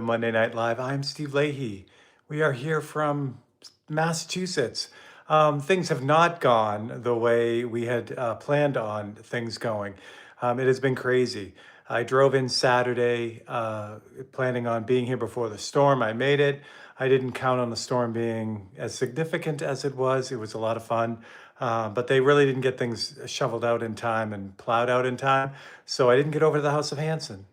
Monday Night Live. I'm Steve Leahy. We are here from Massachusetts. Things have not gone the way we had planned on things going. It has been crazy. I drove in Saturday, planning on being here before the storm. I made it. I didn't count on the storm being as significant as it was. It was a lot of fun. But they really didn't get things shoveled out in time and plowed out in time. So I didn't get over to the House of Hanson.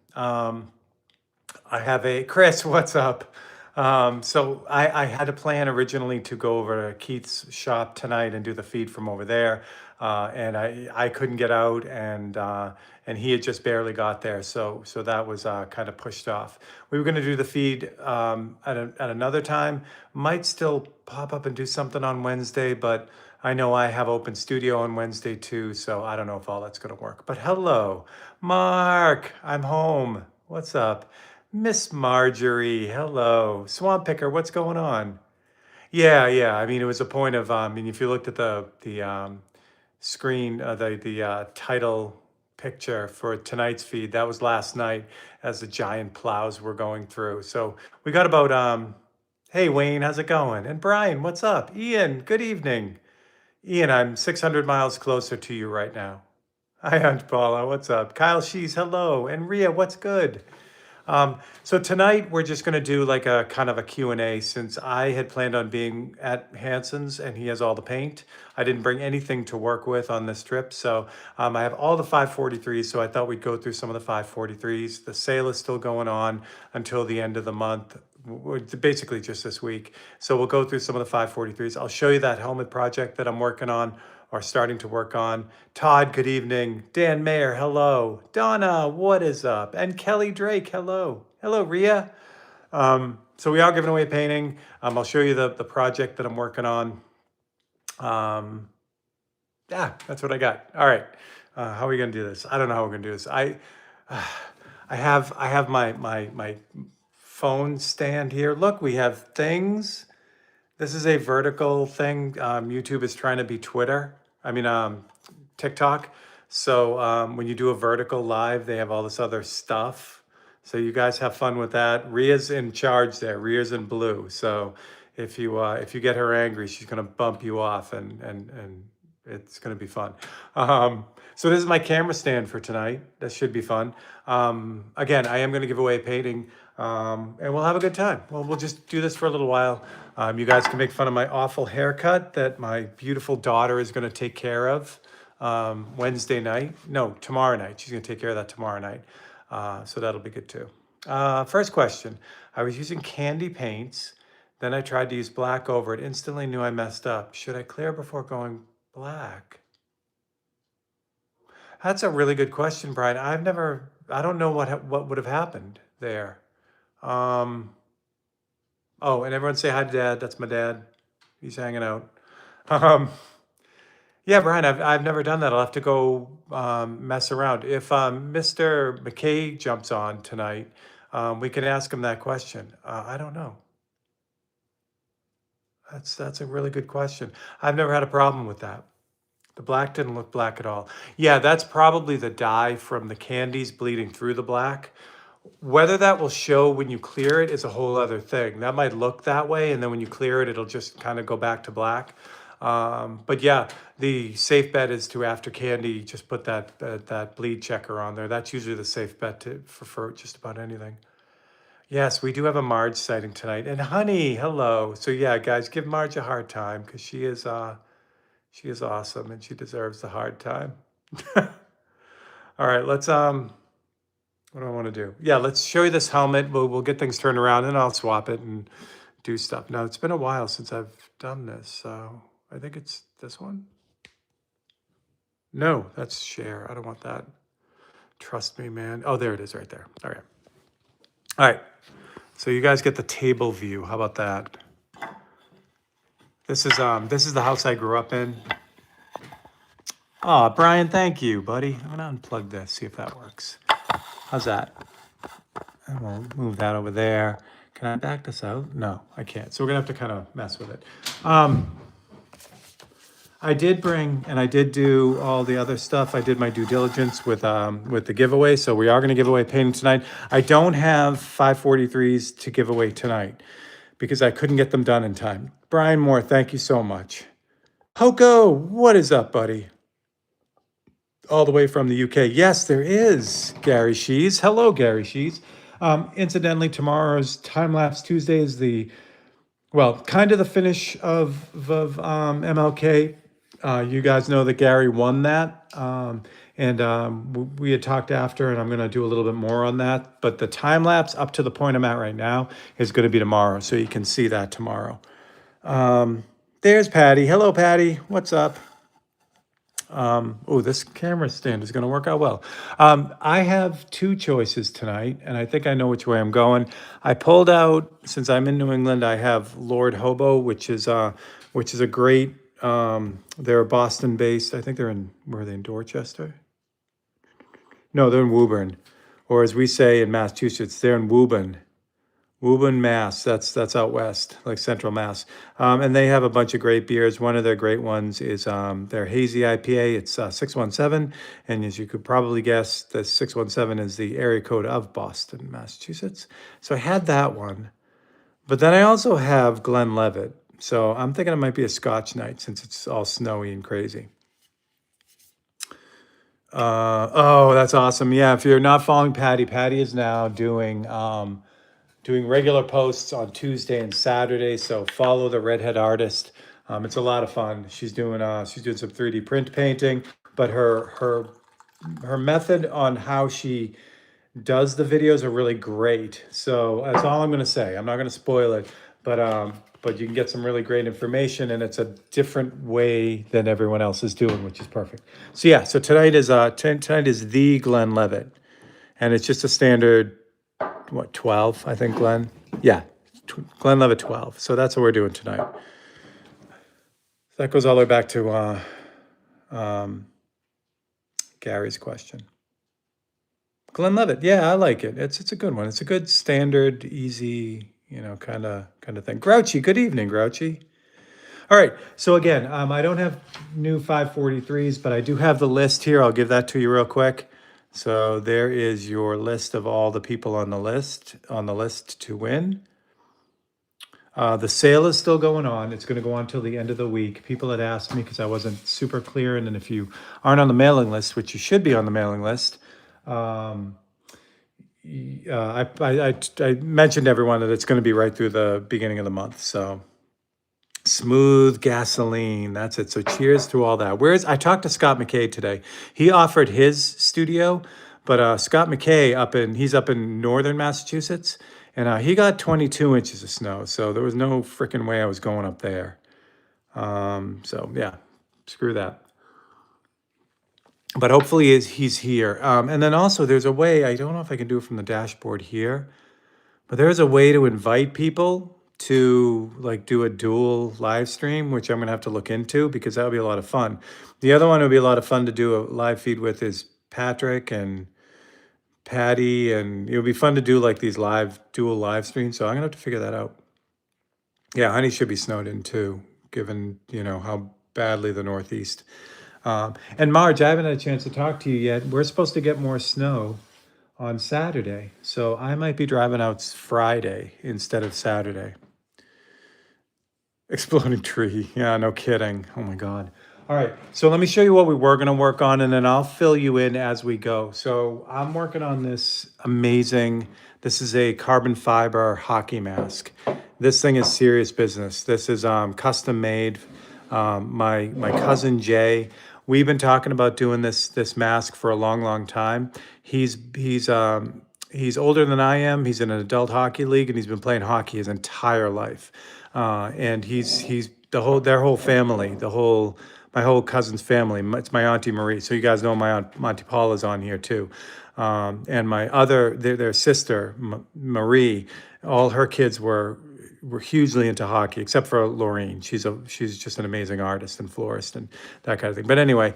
I have a Chris, what's up? So I had a plan originally to go over to Keith's shop tonight and do the feed from over there, and I couldn't get out, and he had just barely got there, so that was kind of pushed off. We were going to do the feed at another time. Might still pop up and do something on Wednesday, but I know I have open studio on Wednesday too, so I don't know if all that's going to work. But hello, Mark, I'm home. What's up? Miss Marjorie, hello. Swamp Picker, what's going on? Yeah. I mean, it was a point of, I mean, if you looked at the screen, the title picture for tonight's feed, that was last night as the giant plows were going through. So we got about, hey Wayne, how's it going? And Brian, what's up? Ian, good evening. Ian, I'm 600 miles closer to you right now. Hi, Aunt Paula, what's up? Kyle Shees, hello. And Ria, what's good? So tonight we're just going to do like a kind of a Q&A since I had planned on being at Hanson's and he has all the paint. I didn't bring anything to work with on this trip. So I have all the 543s. So I thought we'd go through some of the 543s. The sale is still going on until the end of the month, basically just this week. So we'll go through some of the 543s. I'll show you that helmet project that I'm working on or starting to work on. Todd, good evening. Dan Mayer, hello. Donna, what is up? And Kelly Drake, hello. Hello, Ria. So we are giving away a painting. I'll show you the project that I'm working on. Yeah, that's what I got. All right. How are we gonna do this? I don't know how we're gonna do this. I have my phone stand here. Look, we have things. This is a vertical thing. YouTube is trying to be Twitter. TikTok. So when you do a vertical live, they have all this other stuff. So you guys have fun with that. Ria's in charge there. Ria's in blue. So if you get her angry, she's gonna bump you off, and it's gonna be fun. So this is my camera stand for tonight. That should be fun. Again, I am gonna give away a painting, and we'll have a good time. Well, we'll just do this for a little while. You guys can make fun of my awful haircut that my beautiful daughter is gonna take care of Wednesday night. No, tomorrow night. She's gonna take care of that tomorrow night. So that'll be good too. First question. I was using candy paints. Then I tried to use black over it. Instantly knew I messed up. Should I clear before going black? That's a really good question, Brian. I don't know what would have happened there. Oh, and everyone say hi to Dad. That's my dad. He's hanging out. Yeah, Brian, I've never done that. I'll have to go mess around. If Mr. McKay jumps on tonight, we can ask him that question. I don't know. That's a really good question. I've never had a problem with that. The black didn't look black at all. Yeah, that's probably the dye from the candies bleeding through the black. Whether that will show when you clear it is a whole other thing. That might look that way, and then when you clear it, it'll just kind of go back to black. But yeah, the safe bet is to, after candy, just put that bleed checker on there. That's usually the safe bet for just about anything. Yes, we do have a Marge sighting tonight. And Honey, hello. So yeah, guys, give Marge a hard time because she is awesome and she deserves the hard time. All right, let's what do I want to do? Yeah, let's show you this helmet. We'll get things turned around and I'll swap it and do stuff. Now, it's been a while since I've done this, so I think it's this one. No, that's share. I don't want that. Trust me, man. Oh, there it is right there. All right. So you guys get the table view. How about that? This is the house I grew up in. Oh, Brian, thank you, buddy. I'm gonna unplug this, see if that works. How's that? And we'll move that over there. Can I back this out? No, I can't. So we're gonna have to kind of mess with it. I did bring, and I did do all the other stuff. I did my due diligence with the giveaway, so we are going to give away painting tonight. I don't have 543s to give away tonight because I couldn't get them done in time. Brian Moore, thank you so much. Hoko, what is up, buddy? All the way from the UK. Yes, there is Gary Shees. Hello, Gary Shees. Incidentally, tomorrow's Time Lapse Tuesday is kind of the finish of MLK. You guys know that Gary won that. We had talked after, and I'm going to do a little bit more on that. But the time lapse up to the point I'm at right now is going to be tomorrow. So you can see that tomorrow. There's Patty. Hello, Patty. What's up? Oh, this camera stand is going to work out well. I have two choices tonight, and I think I know which way I'm going. I pulled out, since I'm in New England, I have Lord Hobo, which is a great. They're Boston based. I think where are they, in Dorchester? No, they're in Woburn, or as we say in Massachusetts, they're in Woburn. Woburn, Mass. That's out west, like Central Mass. And they have a bunch of great beers. One of their great ones is their hazy IPA. It's 617, and as you could probably guess, the 617 is the area code of Boston, Massachusetts. So I had that one, but then I also have Glenlivet. So I'm thinking it might be a Scotch night since it's all snowy and crazy. Oh, that's awesome. Yeah, if you're not following Patty, Patty is now doing regular posts on Tuesday and Saturday. So follow the redhead artist. It's a lot of fun. She's doing some 3D print painting, but her method on how she does the videos are really great. So that's all I'm going to say. I'm not going to spoil it, but you can get some really great information, and it's a different way than everyone else is doing, which is perfect. So yeah, so tonight is the Glenlivet, and it's just a standard 12, I think, Glenn. Yeah, Glenlivet 12. So that's what we're doing tonight. That goes all the way back to Gary's question. Glenlivet, yeah, I like it. It's a good one. It's a good standard, easy, kind of thing. Grouchy, good evening, Grouchy. All right, so again, I don't have new 543s, but I do have the list here. I'll give that to you real quick. So there is your list of all the people on the list to win. The sale is still going on. It's going to go on till the end of the week. People had asked me because I wasn't super clear, and then if you aren't on the mailing list, which you should be on the mailing list, I mentioned to everyone that it's going to be right through the beginning of the month. So smooth gasoline, that's it. So cheers to all that. I talked to Scott McKay today. He offered his studio, but Scott McKay he's up in northern Massachusetts, and he got 22 inches of snow. So there was no freaking way I was going up there. So yeah, screw that. But hopefully he's here. And then also there's a way, I don't know if I can do it from the dashboard here, but there's a way to invite people to do a dual live stream, which I'm gonna have to look into because that would be a lot of fun. The other one would be a lot of fun to do a live feed with is Patrick and Patty, and it would be fun to do these dual live streams. So I'm gonna have to figure that out. Yeah, Honey should be snowed in too, given how badly the Northeast. And Marge, I haven't had a chance to talk to you yet. We're supposed to get more snow on Saturday, so I might be driving out Friday instead of Saturday. Exploding tree. Yeah, no kidding. Oh my God. All right, so let me show you what we were going to work on, and then I'll fill you in as we go. So I'm working on this this is a carbon fiber hockey mask. This thing is serious business. This is custom made. My cousin Jay, we've been talking about doing this mask for a long time. He's older than I am. He's in an adult hockey league, and he's been playing hockey his entire life. And he's their whole family, my whole cousin's family. It's my Auntie Marie. So you guys know my Aunt Monty Paula's on here too. And their sister, Marie, all her kids were hugely into hockey, except for Laureen. She's just an amazing artist and florist and that kind of thing. But anyway,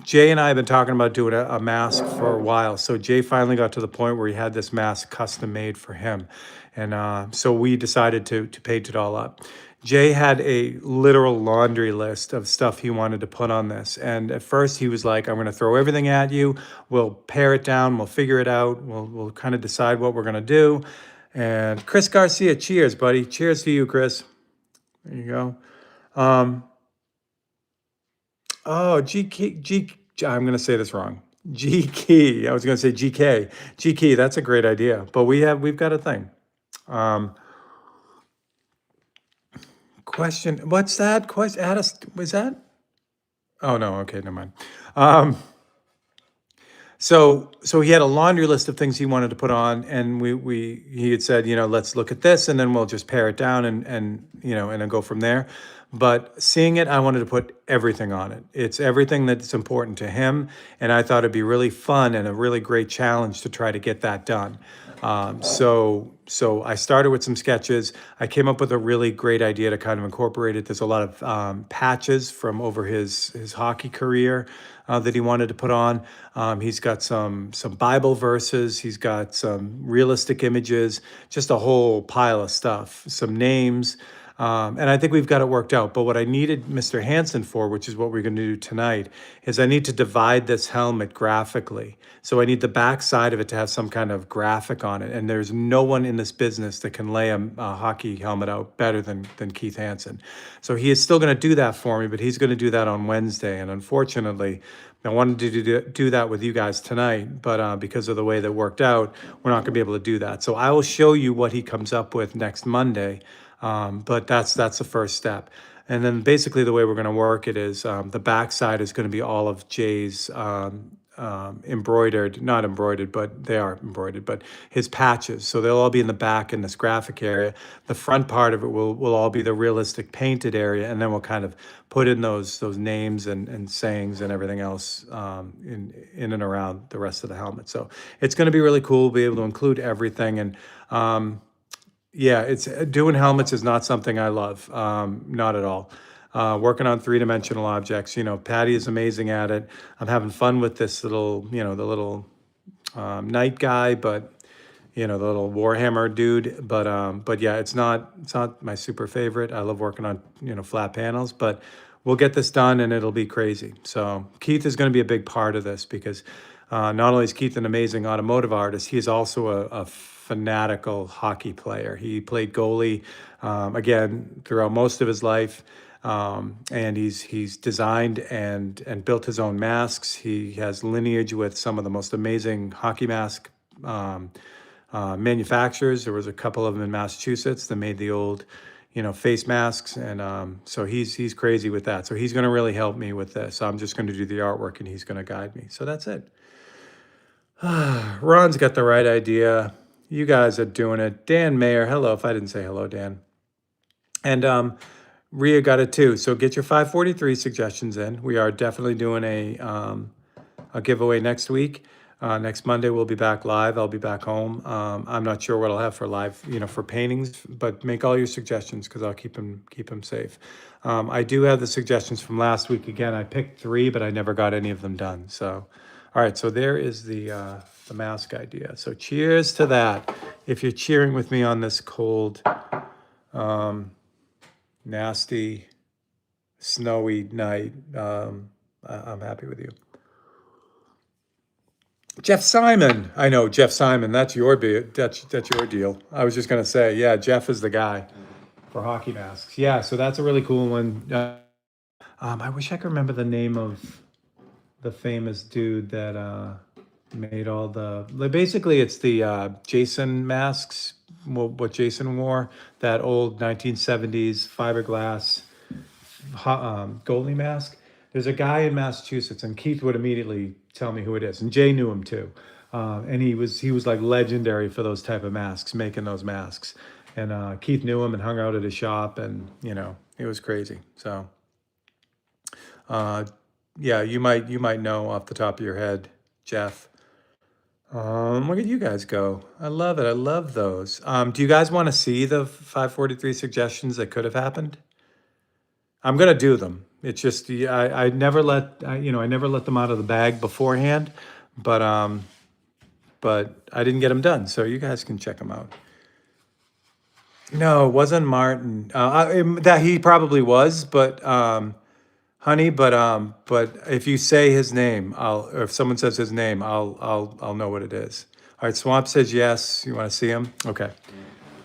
Jay and I have been talking about doing a mask for a while. So Jay finally got to the point where he had this mask custom made for him. And so we decided to paint it all up. Jay had a literal laundry list of stuff he wanted to put on this. And at first he was like, I'm going to throw everything at you. We'll pare it down. We'll figure it out. We'll kind of decide what we're going to do. And Chris Garcia, cheers, buddy. Cheers to you, Chris. There you go. Oh, I'm going to say this wrong. G Key. I was going to say GK. G Key. That's a great idea. But we've got a thing. Question. What's that? Question. Was that? Oh no. Okay, never mind. So he had a laundry list of things he wanted to put on, and he had said, let's look at this, and then we'll just pare it down and then go from there. But seeing it, I wanted to put everything on it. It's everything that's important to him, and I thought it'd be really fun and a really great challenge to try to get that done. So I started with some sketches. I came up with a really great idea to kind of incorporate it. There's a lot of patches from over his hockey career that he wanted to put on. He's got some Bible verses. He's got some realistic images, just a whole pile of stuff, some names. And I think we've got it worked out. But what I needed Mr. Hansen for, which is what we're going to do tonight, is I need to divide this helmet graphically. So I need the back side of it to have some kind of graphic on it. And there's no one in this business that can lay a hockey helmet out better than Keith Hansen. So he is still going to do that for me, but he's going to do that on Wednesday. And unfortunately, I wanted to do that with you guys tonight, but because of the way that worked out, we're not going to be able to do that. So I will show you what he comes up with next Monday. But that's the first step. And then basically the way we're going to work it is the back side is going to be all of Jay's embroidered, not embroidered, but they are embroidered, but his patches. So they'll all be in the back in this graphic area. The front part of it will all be the realistic painted area, and then we'll kind of put in those names and sayings and everything else in and around the rest of the helmet. So it's going to be really cool. We'll be able to include everything. And yeah, it's doing helmets is not something I love, not at all. Working on three-dimensional objects, Patty is amazing at it. I'm having fun with this little, the little knight guy, but the little Warhammer dude. But yeah, it's not my super favorite. I love working on flat panels, but we'll get this done and it'll be crazy. So Keith is going to be a big part of this because not only is Keith an amazing automotive artist, he is also a fanatical hockey player. He played goalie again throughout most of his life, and he's designed and built his own masks. He has lineage with some of the most amazing hockey mask manufacturers. There was a couple of them in Massachusetts that made the old face masks, and so he's crazy with that. So he's going to really help me with this. I'm just going to do the artwork and he's going to guide me. So that's it. Ron's got the right idea. You guys are doing it. Dan Mayer, hello. If I didn't say hello, Dan. And Rhea got it too. So get your 543 suggestions in. We are definitely doing a giveaway next week. Next Monday, we'll be back live. I'll be back home. I'm not sure what I'll have for live, for paintings, but make all your suggestions because I'll keep them safe. I do have the suggestions from last week. Again, I picked 3, but I never got any of them done. So, all right. So there is the mask idea. So cheers to that. If you're cheering with me on this cold, nasty, snowy night, I'm happy with you. Jeff Simon. I know, Jeff Simon. That's your deal. I was just going to say, yeah, Jeff is the guy for hockey masks. Yeah, so that's a really cool one. I wish I could remember the name of the famous dude that made all basically it's the Jason masks, what Jason wore, that old 1970s fiberglass goalie mask. There's a guy in Massachusetts, and Keith would immediately tell me who it is, and Jay knew him too. And he was like legendary for those type of masks, making those masks. And Keith knew him and hung out at his shop, and it was crazy. So yeah, you might know off the top of your head, Jeff. Look at you guys go. I love it. I love those. Do you guys want to see the 543 suggestions that could have happened? I'm gonna do them. It's just I never let I never let them out of the bag beforehand, but I didn't get them done. So you guys can check them out. No, it wasn't Martin. That he probably was, but honey, but if you say his name, or if someone says his name, I'll know what it is. All right, Swamp says yes. You want to see him? Okay.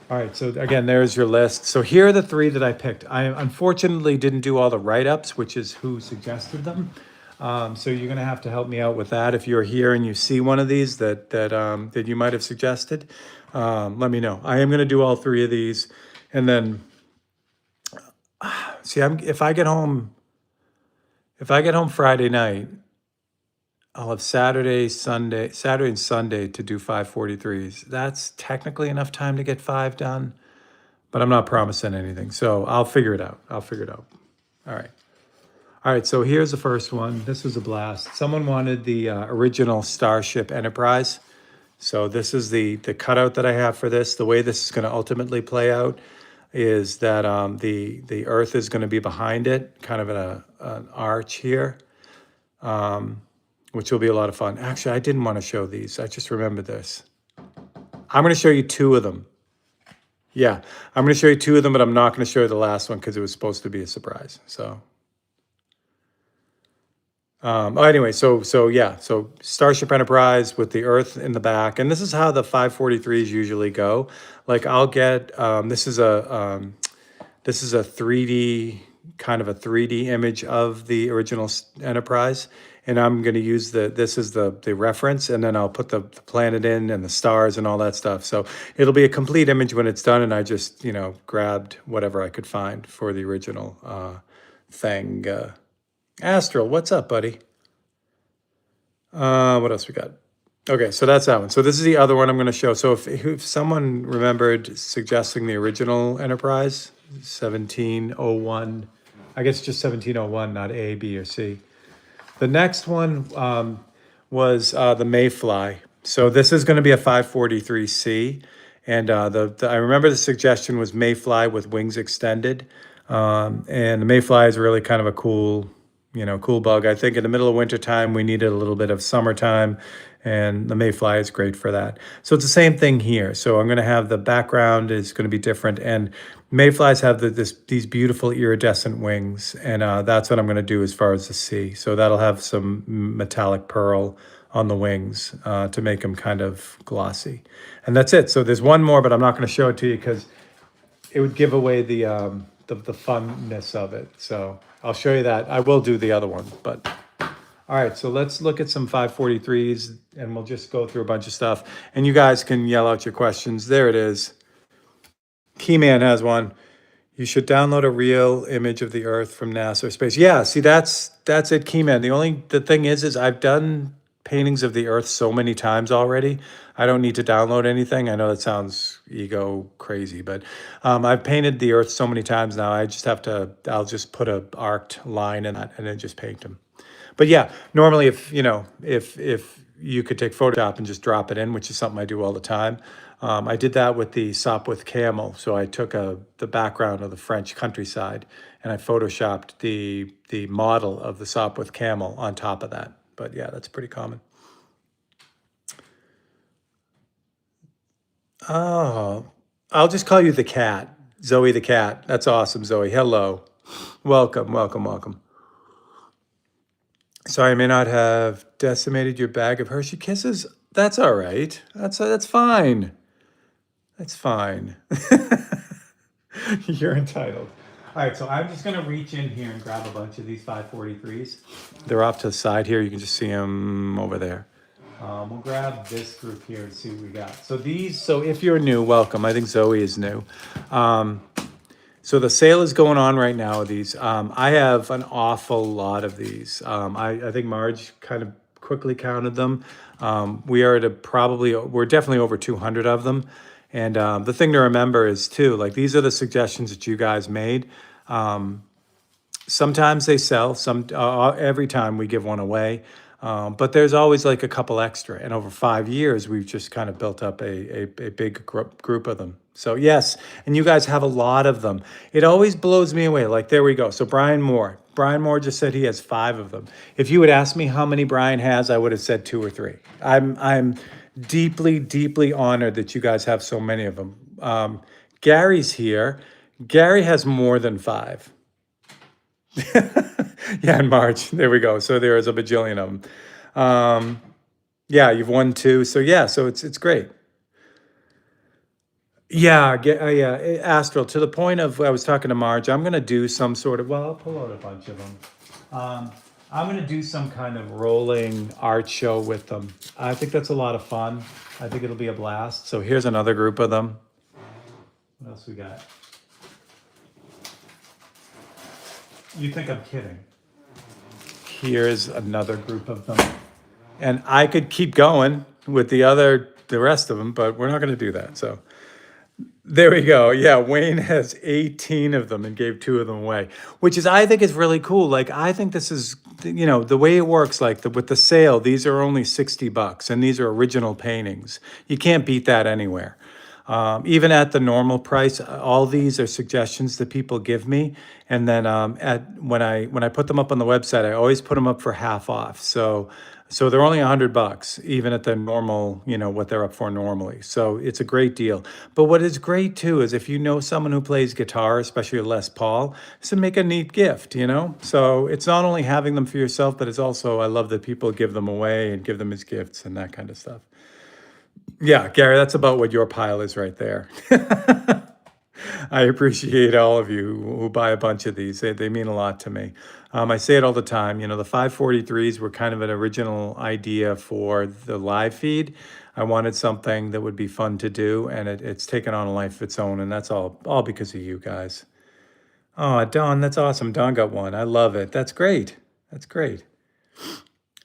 All right, so again, there's your list. So here are the three that I picked. I unfortunately didn't do all the write-ups, which is who suggested them. So you're gonna have to help me out with that. If you're here and you see one of these that you might have suggested, let me know. I am gonna do all three of these, and then see, if I get home Friday night, I'll have Saturday and Sunday to do 543s. That's technically enough time to get five done, but I'm not promising anything. So I'll figure it out. I'll figure it out. All right. All right. So here's the first one. This was a blast. Someone wanted the original Starship Enterprise. So this is the cutout that I have for this. The way this is going to ultimately play out is that the Earth is going to be behind it, kind of in an arch here, which will be a lot of fun. Actually, I didn't want to show these. I just remembered this. I'm going to show you two of them. Yeah, I'm going to show you two of them, but I'm not going to show you the last one because it was supposed to be a surprise. So, anyway, so yeah, so Starship Enterprise with the Earth in the back, and this is how the 543s usually go. Like I'll get this is a 3D kind of a 3D image of the original Enterprise, and I'm going to use this is the reference, and then I'll put the planet in and the stars and all that stuff. So it'll be a complete image when it's done, and I just grabbed whatever I could find for the original thing. Astral, what's up, buddy? What else we got? Okay, so that's that one. So this is the other one I'm going to show. So if someone remembered suggesting the original Enterprise, 1701, I guess just 1701, not A, B, or C. The next one was the Mayfly. So this is going to be a 543C, and I remember the suggestion was Mayfly with wings extended, and the Mayfly is really kind of a cool bug. I think in the middle of wintertime, we needed a little bit of summertime, and the Mayfly is great for that. So it's the same thing here. So I'm going to have the background is going to be different, and Mayflies have these beautiful iridescent wings, and that's what I'm going to do as far as the sea. So that'll have some metallic pearl on the wings to make them kind of glossy. And that's it. So there's one more, but I'm not going to show it to you because it would give away the funness of it. So I'll show you that. I will do the other one, but all right. So let's look at some 543s, and we'll just go through a bunch of stuff. And you guys can yell out your questions. There it is. Keyman has one. You should download a real image of the Earth from NASA or space. Yeah. See, that's it, Keyman. The thing is I've done paintings of the Earth so many times already. I don't need to download anything. I know that sounds ego crazy, but I've painted the Earth so many times now. I'll just put a arced line in that and then just paint them. But yeah, normally if you could take Photoshop and just drop it in, which is something I do all the time. I did that with the Sopwith camel. So I took the background of the French countryside and I Photoshopped the model of the Sopwith camel on top of that. But yeah, that's pretty common. Oh, I'll just call you the cat, Zoe the cat. That's awesome, Zoe. Hello. Welcome, welcome, welcome. Sorry, I may not have decimated your bag of Hershey Kisses. That's all right. That's fine. That's fine. You're entitled. All right, so I'm just gonna reach in here and grab a bunch of these 543s. They're off to the side here. You can just see them over there. We'll grab this group here and see what we got. So if you're new, welcome. I think Zoe is new. So the sale is going on right now with these. I have an awful lot of these. I think Marge kind of quickly counted them. We're definitely over 200 of them. And the thing to remember is too, like these are the suggestions that you guys made. Sometimes they sell, every time we give one away. But there's always like a couple extra. And over 5 years, we've just kind of built up a big group of them. So yes, and you guys have a lot of them. It always blows me away. Like, there we go. So Brian Moore just said he has 5 of them. If you would ask me how many Brian has, I would have said 2 or 3. I'm deeply, deeply honored that you guys have so many of them. Gary's here. Gary has more than five. Yeah, in March. There we go. So there is a bajillion of them. Yeah, you've won two. So yeah, so it's great. Yeah, yeah, Astral, to the point of I was talking to Marge, I'm gonna do some sort of, well, I'll pull out a bunch of them. Um, I'm gonna do some kind of rolling art show with them. I think that's a lot of fun. I think it'll be a blast. So here's another group of them. What else we got? You think I'm kidding? Here's another group of them. And I could keep going with the rest of them, but we're not gonna do that. So there we go. Yeah, Wayne has 18 of them and gave two of them away, which is I think is really cool. Like I think this is the way it works. Like with the sale, these are only $60, and these are original paintings. You can't beat that anywhere. Even at the normal price, all these are suggestions that people give me, and then at when I put them up on the website, I always put them up for half off. So they're only $100, even at the normal, what they're up for normally. So it's a great deal. But what is great too is if you know someone who plays guitar, especially a Les Paul, to make a neat gift. So it's not only having them for yourself, but it's also I love that people give them away and give them as gifts and that kind of stuff. Yeah, Gary, that's about what your pile is right there. I appreciate all of you who buy a bunch of these. They mean a lot to me. I say it all the time. The 543s were kind of an original idea for the live feed. I wanted something that would be fun to do, and it's taken on a life of its own, and that's all because of you guys. Oh, Don, that's awesome. Don got one. I love it. That's great. That's great.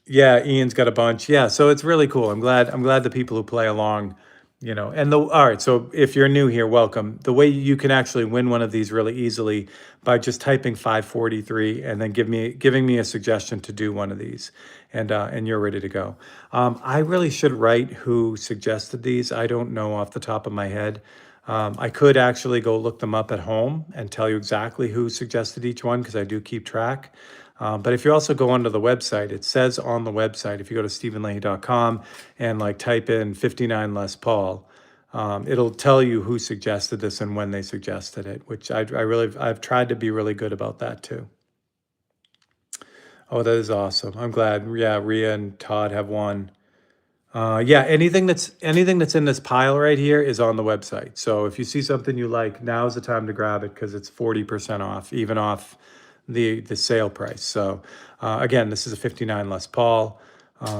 Yeah, Ian's got a bunch. Yeah, so it's really cool. I'm glad the people who play along, and all right, so if you're new here, welcome. The way you can actually win one of these really easily by just typing 543 and then giving me a suggestion to do one of these, and you're ready to go. I really should write who suggested these. I don't know off the top of my head. I could actually go look them up at home and tell you exactly who suggested each one because I do keep track. But if you also go onto the website, it says on the website, if you go to stephenleahy.com and like type in 59 Les Paul, it'll tell you who suggested this and when they suggested it, which I've tried to be really good about that too. Oh, that is awesome. I'm glad. Yeah, Rhea and Todd have one. Yeah, anything that's in this pile right here is on the website. So if you see something you like, now's the time to grab it because it's 40% off, even off the sale price. So again, this is a 59 Les Paul.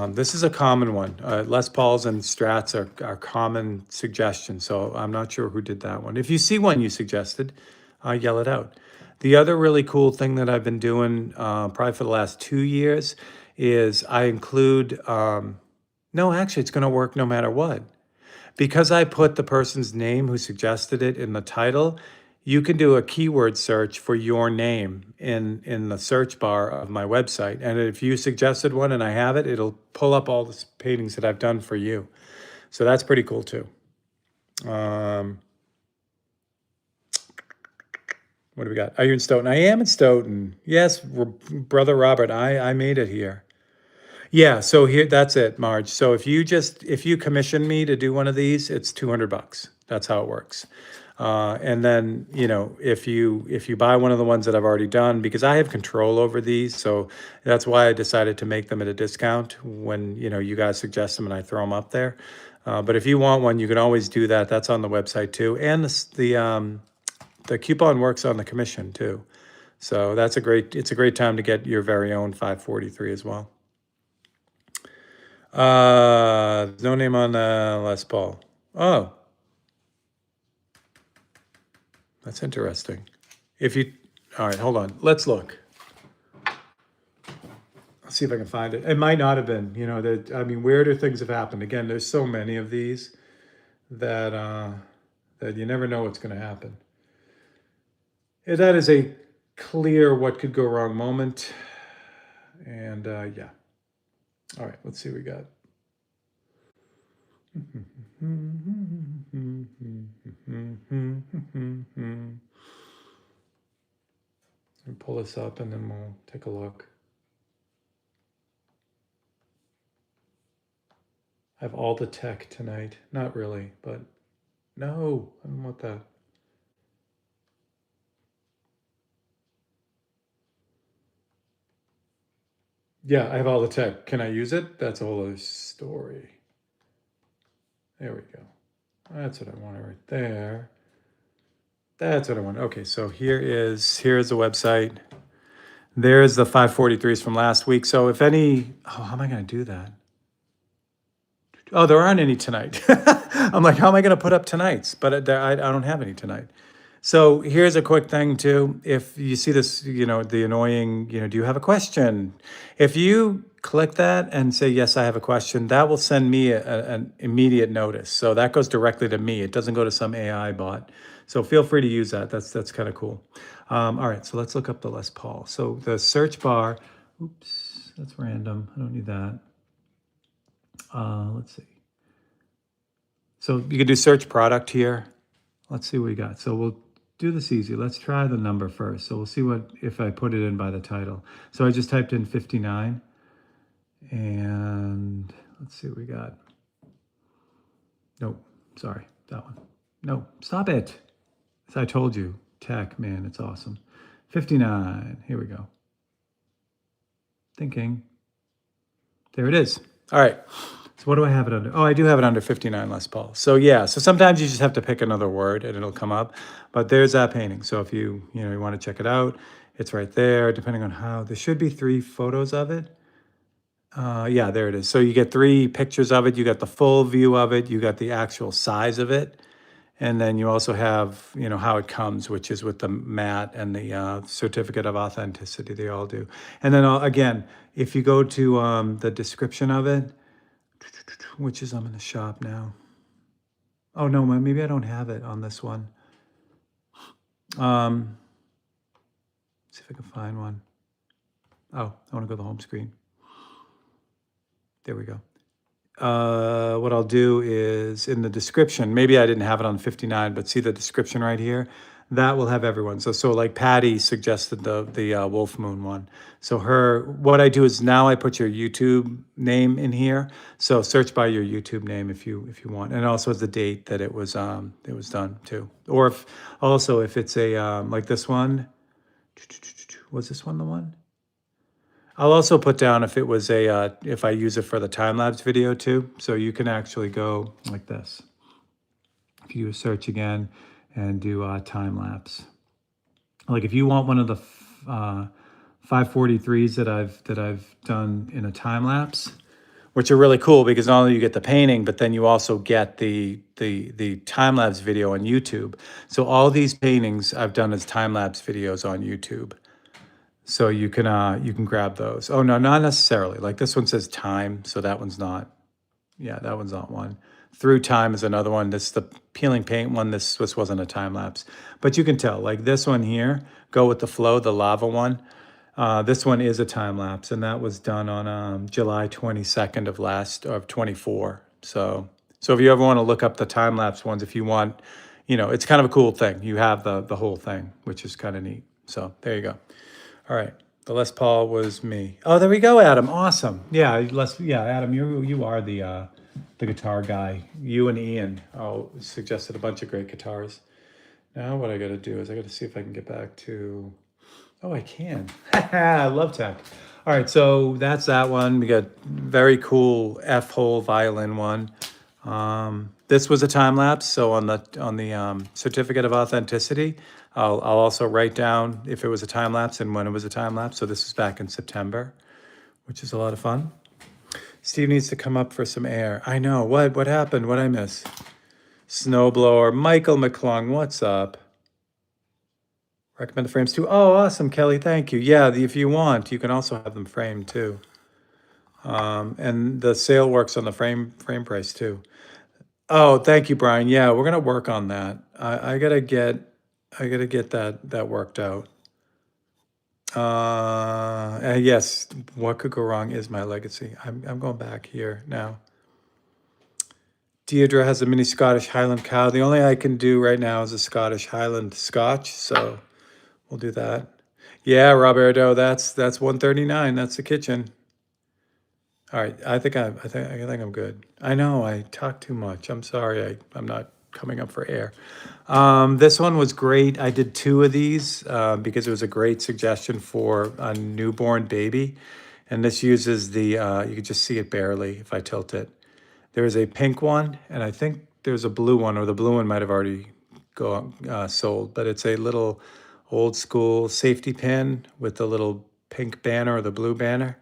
This is a common one. Les Pauls and Strats are common suggestions. So I'm not sure who did that one. If you see one you suggested, yell it out. The other really cool thing that I've been doing probably for the last 2 years is I include no, actually, it's going to work no matter what. Because I put the person's name who suggested it in the title, you can do a keyword search for your name in the search bar of my website. And if you suggested one and I have it, it'll pull up all the paintings that I've done for you. So that's pretty cool too. Um, what do we got? Are you in Stoughton? I am in Stoughton. Yes, brother Robert, I made it here. Yeah, so here that's it, Marge. So if you commission me to do one of these, it's $200. That's how it works. And then, if you buy one of the ones that I've already done, because I have control over these, so that's why I decided to make them at a discount when, you guys suggest them and I throw them up there. But if you want one, you can always do that. That's on the website too. And the coupon works on the commission too. So it's a great time to get your very own 543 as well. No name on Les Paul. Oh, that's interesting. All right, hold on. Let's look. Let's see if I can find it. It might not have been. Weirder things have happened. Again, there's so many of these that you never know what's going to happen. That is a clear what could go wrong moment. And yeah. All right, let's see what we got. And pull this up and then we'll take a look. I have all the tech tonight. Not really, but no, I don't want that. Yeah, I have all the tech. Can I use it? That's a whole other story. There we go. That's what I wanted right there. That's what I want. Okay, so here's the website. There's the 543s from last week. So if any, oh, how am I going to do that? Oh, there aren't any tonight. I'm like, how am I going to put up tonight's? But I don't have any tonight. So here's a quick thing too. If you see this, the annoying, do you have a question? If you click that and say, yes, I have a question, that will send me an immediate notice. So that goes directly to me. It doesn't go to some AI bot. So feel free to use that. That's kind of cool. All right, so let's look up the Les Paul. So the search bar, oops, that's random. I don't need that. Let's see. So you can do search product here. Let's see what we got. So we'll do this easy. Let's try the number first. So we'll see what if I put it in by the title. So I just typed in 59 and let's see what we got. Nope, sorry, that one. No, stop it. As I told you, tech, man, it's awesome. 59, here we go. Thinking. There it is. All right. So what do I have it under? Oh, I do have it under 59 Les Paul. So yeah, so sometimes you just have to pick another word and it'll come up. But there's that painting. So if you want to check it out, it's right there, depending on how. There should be 3 photos of it. Yeah, there it is. So you get 3 pictures of it. You got the full view of it. You got the actual size of it. And then you also have, how it comes, which is with the mat and the certificate of authenticity. They all do. And then again, if you go to the description of it, which is I'm in the shop now. Oh no, maybe I don't have it on this one. See if I can find one. Oh, I want to go to the home screen. There we go. What I'll do is in the description, maybe I didn't have it on 59, but see the description right here? That will have everyone. So like Patty suggested the Wolf Moon one. So what I do is now I put your YouTube name in here. So search by your YouTube name if you want, and also the date that it was done too. Or if it's a like this one, was this one the one? I'll also put down if it was if I use it for the time-lapse video too. So you can actually go like this. If you search again and do time-lapse. Like if you want one of the 543s that I've done in a time-lapse, which are really cool because not only you get the painting, but then you also get the time-lapse video on YouTube. So all these paintings I've done as time-lapse videos on YouTube. So you can grab those. Oh no, not necessarily. Like this one says time, so that one's not. Yeah, that one's not one. Through Time is another one. This the peeling paint one. This wasn't a time lapse, but you can tell. Like this one here, Go with the Flow, the lava one. This one is a time lapse, and that was done on July 22nd of 24. So if you ever want to look up the time lapse ones, if you want, it's kind of a cool thing. You have the whole thing, which is kind of neat. So there you go. All right. The Les Paul was me. Oh, there we go, Adam. Awesome. Yeah, Adam, you are the guitar guy. You and Ian suggested a bunch of great guitars. Now what I got to do is I got to see if I can get back to. Oh, I can. I love tech. All right, so that's that one. We got very cool F-hole violin one. This was a time lapse, so on the certificate of authenticity, I'll also write down if it was a time lapse and when it was a time lapse. So this was back in September, which is a lot of fun. Steve needs to come up for some air. I know. What happened? What'd I miss? Snowblower. Michael McClung, what's up? Recommend the frames too. Oh, awesome, Kelly. Thank you. Yeah, if you want, you can also have them framed too. And the sale works on the frame price too. Oh, thank you, Brian. Yeah, we're gonna work on that. I gotta get that worked out. Yes, what could go wrong is my legacy. I'm going back here now. Deirdre has a mini Scottish Highland cow. The only I can do right now is a Scottish Highland Scotch, so we'll do that. Yeah, Roberto, that's 139. That's the kitchen. All right, I think I'm good. I know I talk too much. I'm sorry. I'm not coming up for air. This one was great. I did 2 of these because it was a great suggestion for a newborn baby. And this uses the, you can just see it barely if I tilt it. There is a pink one, and I think there's a blue one, or the blue one might have already sold, but it's a little old school safety pin with the little pink banner or the blue banner.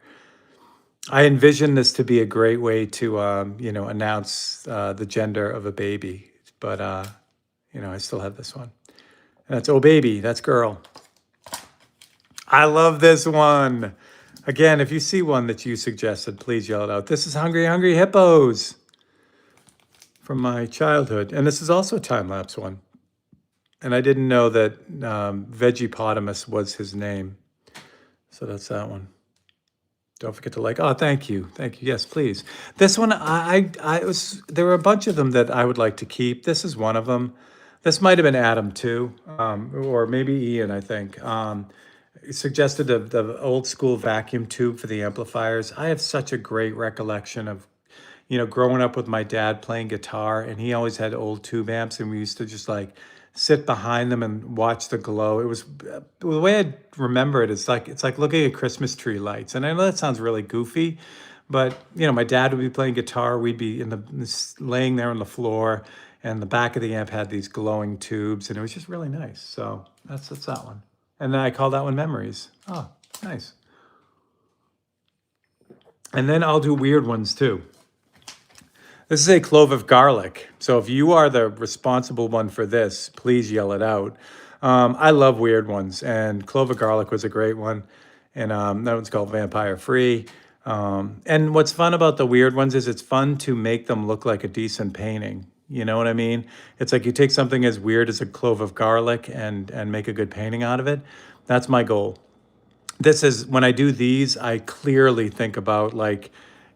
I envision this to be a great way to, announce the gender of a baby, but I still have this one. And that's oh baby, that's girl. I love this one. Again, if you see one that you suggested, please yell it out. This is Hungry Hungry Hippos from my childhood. And this is also a time-lapse one. And I didn't know that Veggiepotamus was his name. So that's that one. Don't forget to like. Oh, thank you. Thank you. Yes, please. This one, there were a bunch of them that I would like to keep. This is one of them. This might have been Adam too, or maybe Ian, I think. He suggested the old school vacuum tube for the amplifiers. I have such a great recollection of, growing up with my dad playing guitar, and he always had old tube amps, and we used to just like sit behind them and watch the glow. It was the way I remember it. It's like looking at Christmas tree lights, and I know that sounds really goofy, but my dad would be playing guitar. We'd be laying there on the floor, and the back of the amp had these glowing tubes, and it was just really nice. So that's that one. And then I call that one Memories. Oh, nice. And then I'll do weird ones too. This is a clove of garlic. So if you are the responsible one for this, please yell it out. I love weird ones, and clove of garlic was a great one. And that one's called Vampire Free. And what's fun about the weird ones is it's fun to make them look like a decent painting. You know what I mean? It's like you take something as weird as a clove of garlic and make a good painting out of it. That's my goal. This is when I do these, I clearly think about like,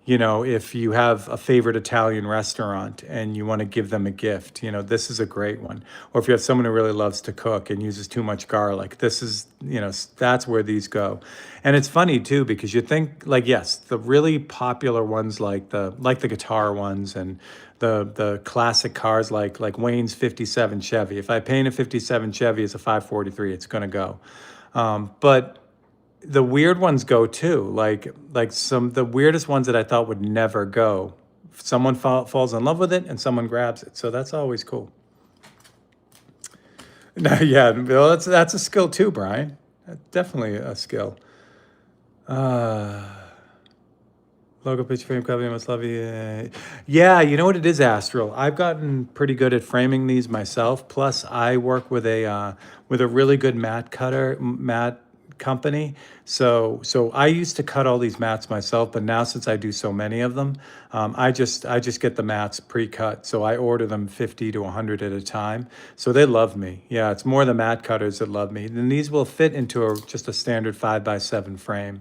if you have a favorite Italian restaurant and you want to give them a gift, this is a great one. Or if you have someone who really loves to cook and uses too much garlic, this is, that's where these go. And it's funny too, because you think like, yes, the really popular ones like the guitar ones and the classic cars like Wayne's 57 Chevy. If I paint a 57 Chevy as a 543, it's going to go. But the weird ones go too, like the weirdest ones that I thought would never go. Someone falls in love with it and someone grabs it, so that's always cool. No, yeah, well, that's a skill too, Brian. That's definitely a skill. Logo picture frame cover, I must love you. Yeah, you know what it is, Astral. I've gotten pretty good at framing these myself. Plus, I work with a really good matte company. So I used to cut all these mats myself, but now since I do so many of them, I just get the mats pre-cut. So I order them 50 to 100 at a time. So they love me. Yeah, it's more the mat cutters that love me. And these will fit into just a standard 5x7 frame.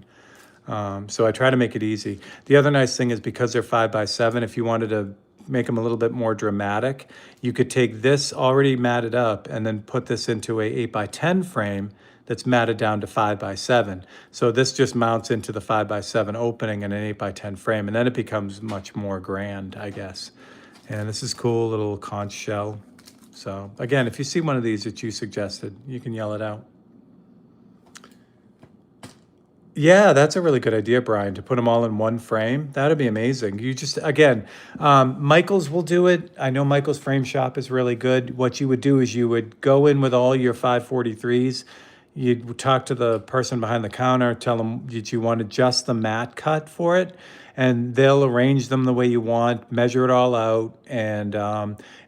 So I try to make it easy. The other nice thing is because they're 5x7, if you wanted to make them a little bit more dramatic, you could take this already matted up and then put this into a 8x10 frame that's matted down to 5x7. So this just mounts into the 5x7 opening in an 8x10 frame, and then it becomes much more grand, I guess. And this is cool, little conch shell. So again, if you see one of these that you suggested, you can yell it out. Yeah, that's a really good idea, Brian, to put them all in one frame. That'd be amazing. You just, again, Michael's will do it. I know Michael's frame shop is really good. What you would do is you would go in with all your 543s. You'd talk to the person behind the counter, tell them that you wanted just the matte cut for it, and they'll arrange them the way you want, measure it all out, and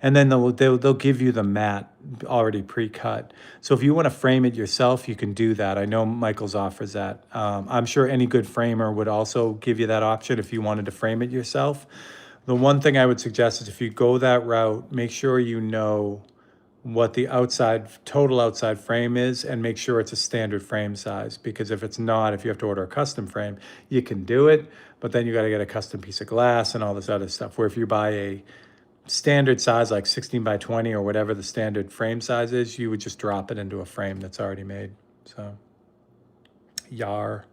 then they'll give you the matte already pre-cut. So if you want to frame it yourself, you can do that. I know Michael's offers that. I'm sure any good framer would also give you that option if you wanted to frame it yourself. The one thing I would suggest is if you go that route, make sure you know what the total outside frame is, and make sure it's a standard frame size, because if it's not, if you have to order a custom frame, you can do it, but then you got to get a custom piece of glass and all this other stuff, where if you buy a standard size like 16x20 or whatever the standard frame size is, you would just drop it into a frame that's already made. So yar.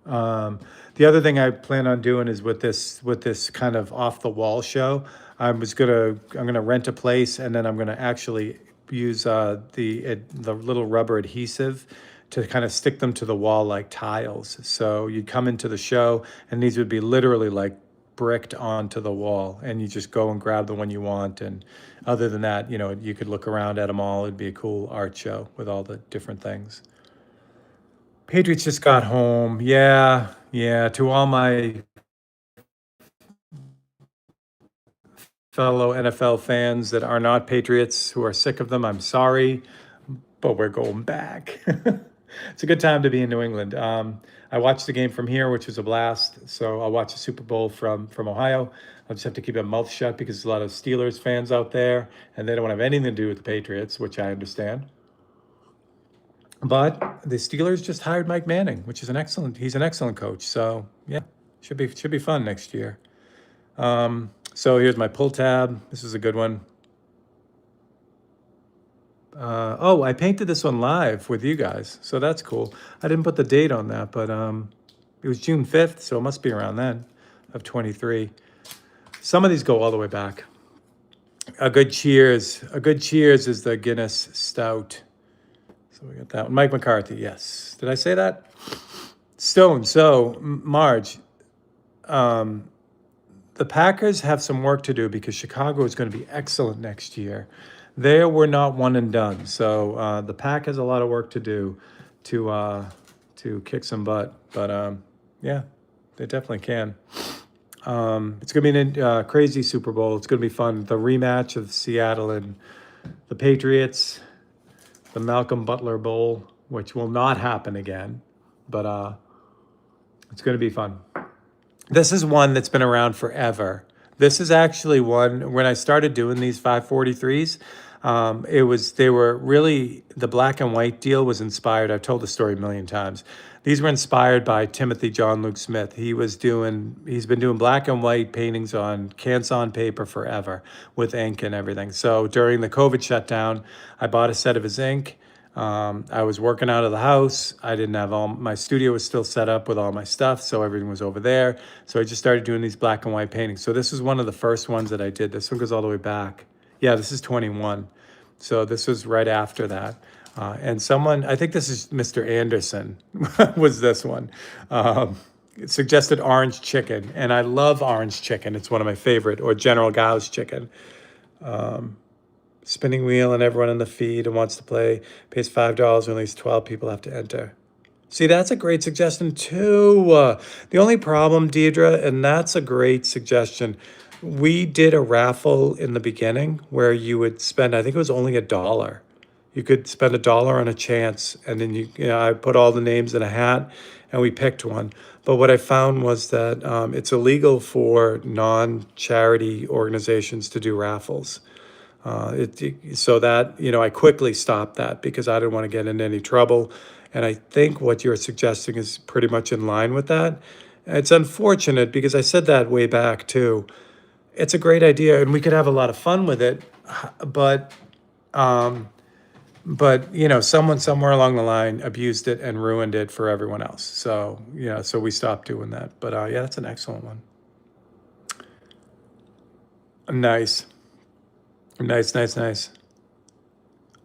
The other thing I plan on doing is with this kind of off the wall show, I'm gonna rent a place, and then I'm gonna actually use the little rubber adhesive to kind of stick them to the wall like tiles. So you'd come into the show, and these would be literally like bricked onto the wall, and you just go and grab the one you want. And other than that, you could look around at them all. It'd be a cool art show with all the different things. Patriots just got home. Yeah, yeah. To all my fellow NFL fans that are not Patriots who are sick of them, I'm sorry, but we're going back. It's a good time to be in New England. I watched the game from here, which was a blast. So I'll watch the Super Bowl from Ohio. I'll just have to keep my mouth shut because there's a lot of Steelers fans out there, and they don't want to have anything to do with the Patriots, which I understand. But the Steelers just hired Mike Manning, which is he's an excellent coach. So yeah, should be fun next year. So here's my pull tab. This is a good one. Oh, I painted this one live with you guys, so that's cool. I didn't put the date on that, but it was June 5th, so it must be around then of 23. Some of these go all the way back. A good cheers is the Guinness Stout. So we got that one. Mike McCarthy, yes. Did I say that? Stone. So, Marge, the Packers have some work to do because Chicago is going to be excellent next year. They were not one and done, so the Pack has a lot of work to do to kick some butt. But yeah, they definitely can. It's going to be a crazy Super Bowl. It's going to be fun. The rematch of Seattle and the Patriots, the Malcolm Butler Bowl, which will not happen again, but it's going to be fun. This is one that's been around forever. This is actually one when I started doing these 543s. They were really, the black and white deal was inspired. I've told the story a million times. These were inspired by Timothy John Luke Smith. He's been doing black and white paintings on Canson paper forever with ink and everything. So during the COVID shutdown, I bought a set of his ink. I was working out of the house. I didn't have my studio was still set up with all my stuff, so everything was over there. So I just started doing these black and white paintings. So this is one of the first ones that I did. This one goes all the way back. Yeah, this is 21. So this was right after that. And someone, I think this is Mr. Anderson, was this one. It suggested orange chicken, and I love orange chicken. It's one of my favorite, or General Gao's chicken. Spinning wheel and everyone in the feed and wants to play pays $5 and at least 12 people have to enter. See, that's a great suggestion too. The only problem, Deidre, and that's a great suggestion. We did a raffle in the beginning where you would spend, I think it was only $1. You could spend $1 on a chance, and then I put all the names in a hat, and we picked one. But what I found was that it's illegal for non-charity organizations to do raffles. So that, I quickly stopped that because I didn't want to get into any trouble. And I think what you're suggesting is pretty much in line with that. It's unfortunate because I said that way back too. It's a great idea and we could have a lot of fun with it, but someone somewhere along the line abused it and ruined it for everyone else. So so we stopped doing that. But yeah, that's an excellent one. Nice. Nice.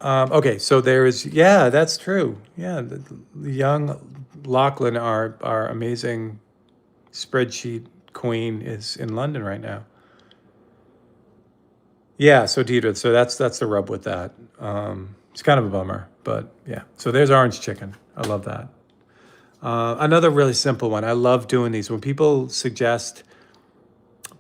Okay, so yeah, that's true. Yeah, the young Lachlan, our amazing spreadsheet queen, is in London right now. Yeah, so Deidre, so that's the rub with that. It's kind of a bummer, but yeah. So there's orange chicken. I love that. Another really simple one. I love doing these when people suggest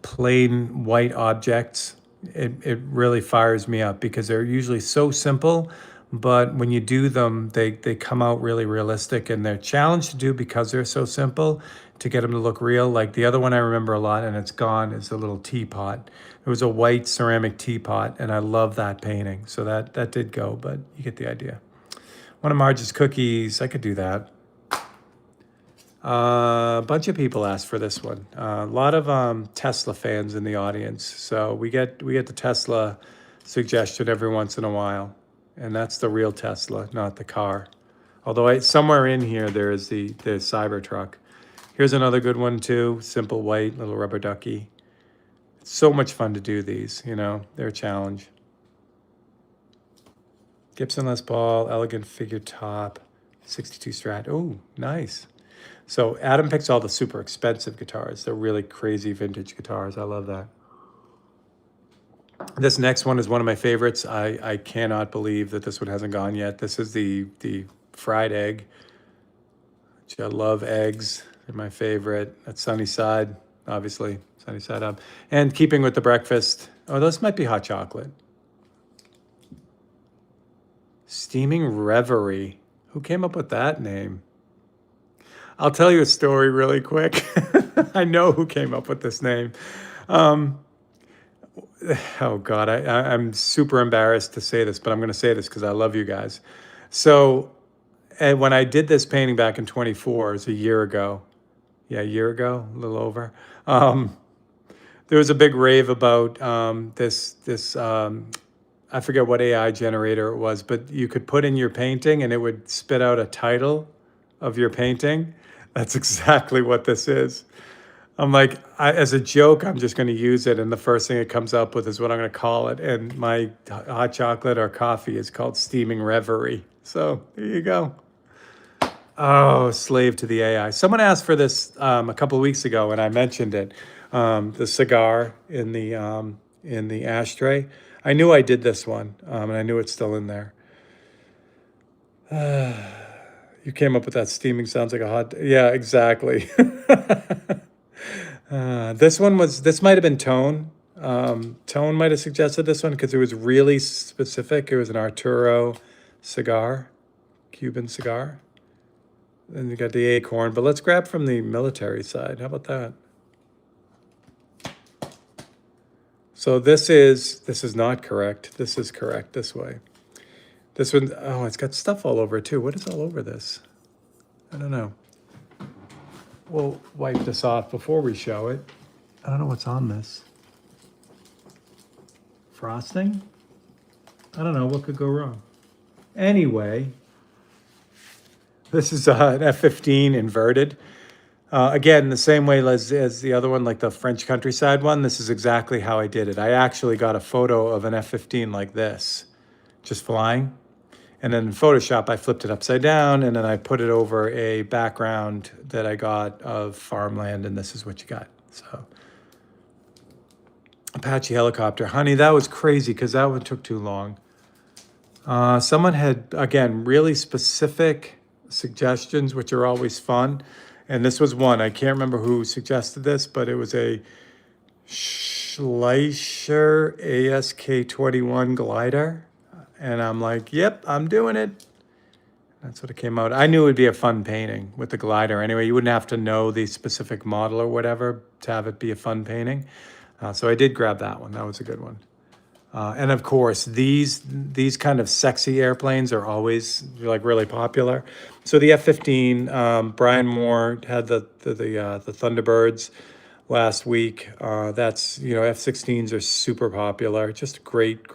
plain white objects. It really fires me up because they're usually so simple, but when you do them, they come out really realistic and they're challenged to do because they're so simple to get them to look real. Like the other one I remember a lot and it's gone is a little teapot. It was a white ceramic teapot and I love that painting. So that did go, but you get the idea. One of Marge's cookies, I could do that. A bunch of people asked for this one. A lot of Tesla fans in the audience, so we get the Tesla suggestion every once in a while, and that's the real Tesla, not the car. Although somewhere in here there is the Cybertruck. Here's another good one too. Simple white little rubber ducky. It's so much fun to do these. They're a challenge. Gibson Les Paul, elegant figure top. 62 Strat. Oh, nice. So Adam picks all the super expensive guitars. They're really crazy vintage guitars. I love that. This next one is one of my favorites. I cannot believe that this one hasn't gone yet. This is the fried egg. Which I love eggs. They're my favorite. That's Sunny Side, obviously. Sunny Side Up. And keeping with the breakfast. Oh, those might be hot chocolate. Steaming Reverie. Who came up with that name? I'll tell you a story really quick. I know who came up with this name. Um, oh God, I'm super embarrassed to say this, but I'm going to say this because I love you guys. So, and when I did this painting back in 24, it was a year ago. Yeah, a year ago, a little over. There was a big rave about this. I forget what AI generator it was, but you could put in your painting and it would spit out a title of your painting. That's exactly what this is. I'm like, as a joke, I'm just going to use it, and the first thing it comes up with is what I'm going to call it. And my hot chocolate or coffee is called Steaming Reverie. So there you go. Oh, slave to the AI. Someone asked for this a couple of weeks ago, and I mentioned it. The cigar in the ashtray. I knew I did this one, and I knew it's still in there. You came up with that steaming sounds like a hot. Yeah, exactly. This might have been Tone. Tone might have suggested this one because it was really specific. It was an Arturo cigar, Cuban cigar. Then you got the acorn, but let's grab from the military side. How about that? So this is not correct. This is correct this way. This one, oh, it's got stuff all over it too. What is all over this? I don't know. We'll wipe this off before we show it. I don't know what's on this. Frosting? I don't know, what could go wrong? Anyway, this is an F-15 inverted. Again, the same way as the other one, like the French countryside one, this is exactly how I did it. I actually got a photo of an F-15 like this, just flying. And then in Photoshop, I flipped it upside down, and then I put it over a background that I got of farmland, and this is what you got. So, Apache helicopter. Honey, that was crazy because that one took too long. Someone had, again, really specific suggestions, which are always fun. And this was one. I can't remember who suggested this, but it was a Schleicher ASK21 glider. And I'm like, yep, I'm doing it. That's what it came out. I knew it would be a fun painting with the glider. Anyway, you wouldn't have to know the specific model or whatever to have it be a fun painting. So I did grab that one. That was a good one. And of course, these kind of sexy airplanes are always like really popular. So the F-15, Brian Moore had the Thunderbirds last week. That's, F-16s are super popular. Just great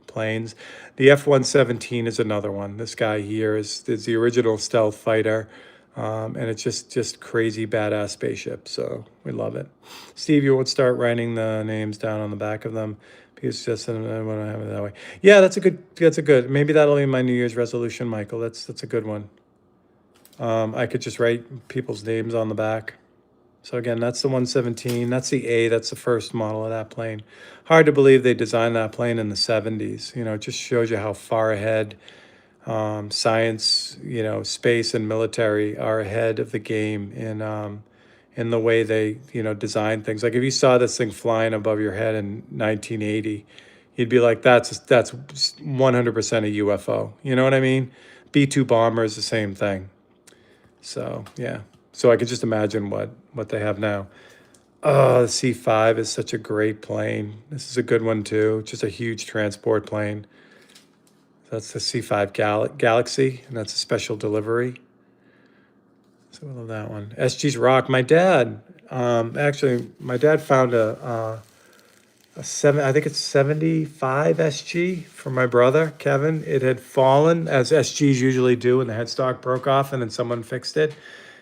planes. The F-117 is another one. This guy here is the original stealth fighter. And it's just crazy badass spaceship. So we love it. Steve, you would start writing the names down on the back of them. Because just I want to have it that way. Yeah, that's a good. Maybe that'll be my New Year's resolution, Michael. That's a good one. I could just write people's names on the back. So again, that's the 117. That's the A. That's the first model of that plane. Hard to believe they designed that plane in the 70s. It just shows you how far ahead science, space and military are ahead of the game in the way they, design things. Like if you saw this thing flying above your head in 1980, you'd be like, that's 100% a UFO. You know what I mean? B-2 bomber is the same thing. So, yeah. So I could just imagine what they have now. Oh, the C-5 is such a great plane. This is a good one too. Just a huge transport plane. That's the C-5 Galaxy, and that's a special delivery. So I love that one. SG's Rock. My dad, my dad found a 75 SG for my brother, Kevin. It had fallen, as SGs usually do, and the headstock broke off, and then someone fixed it.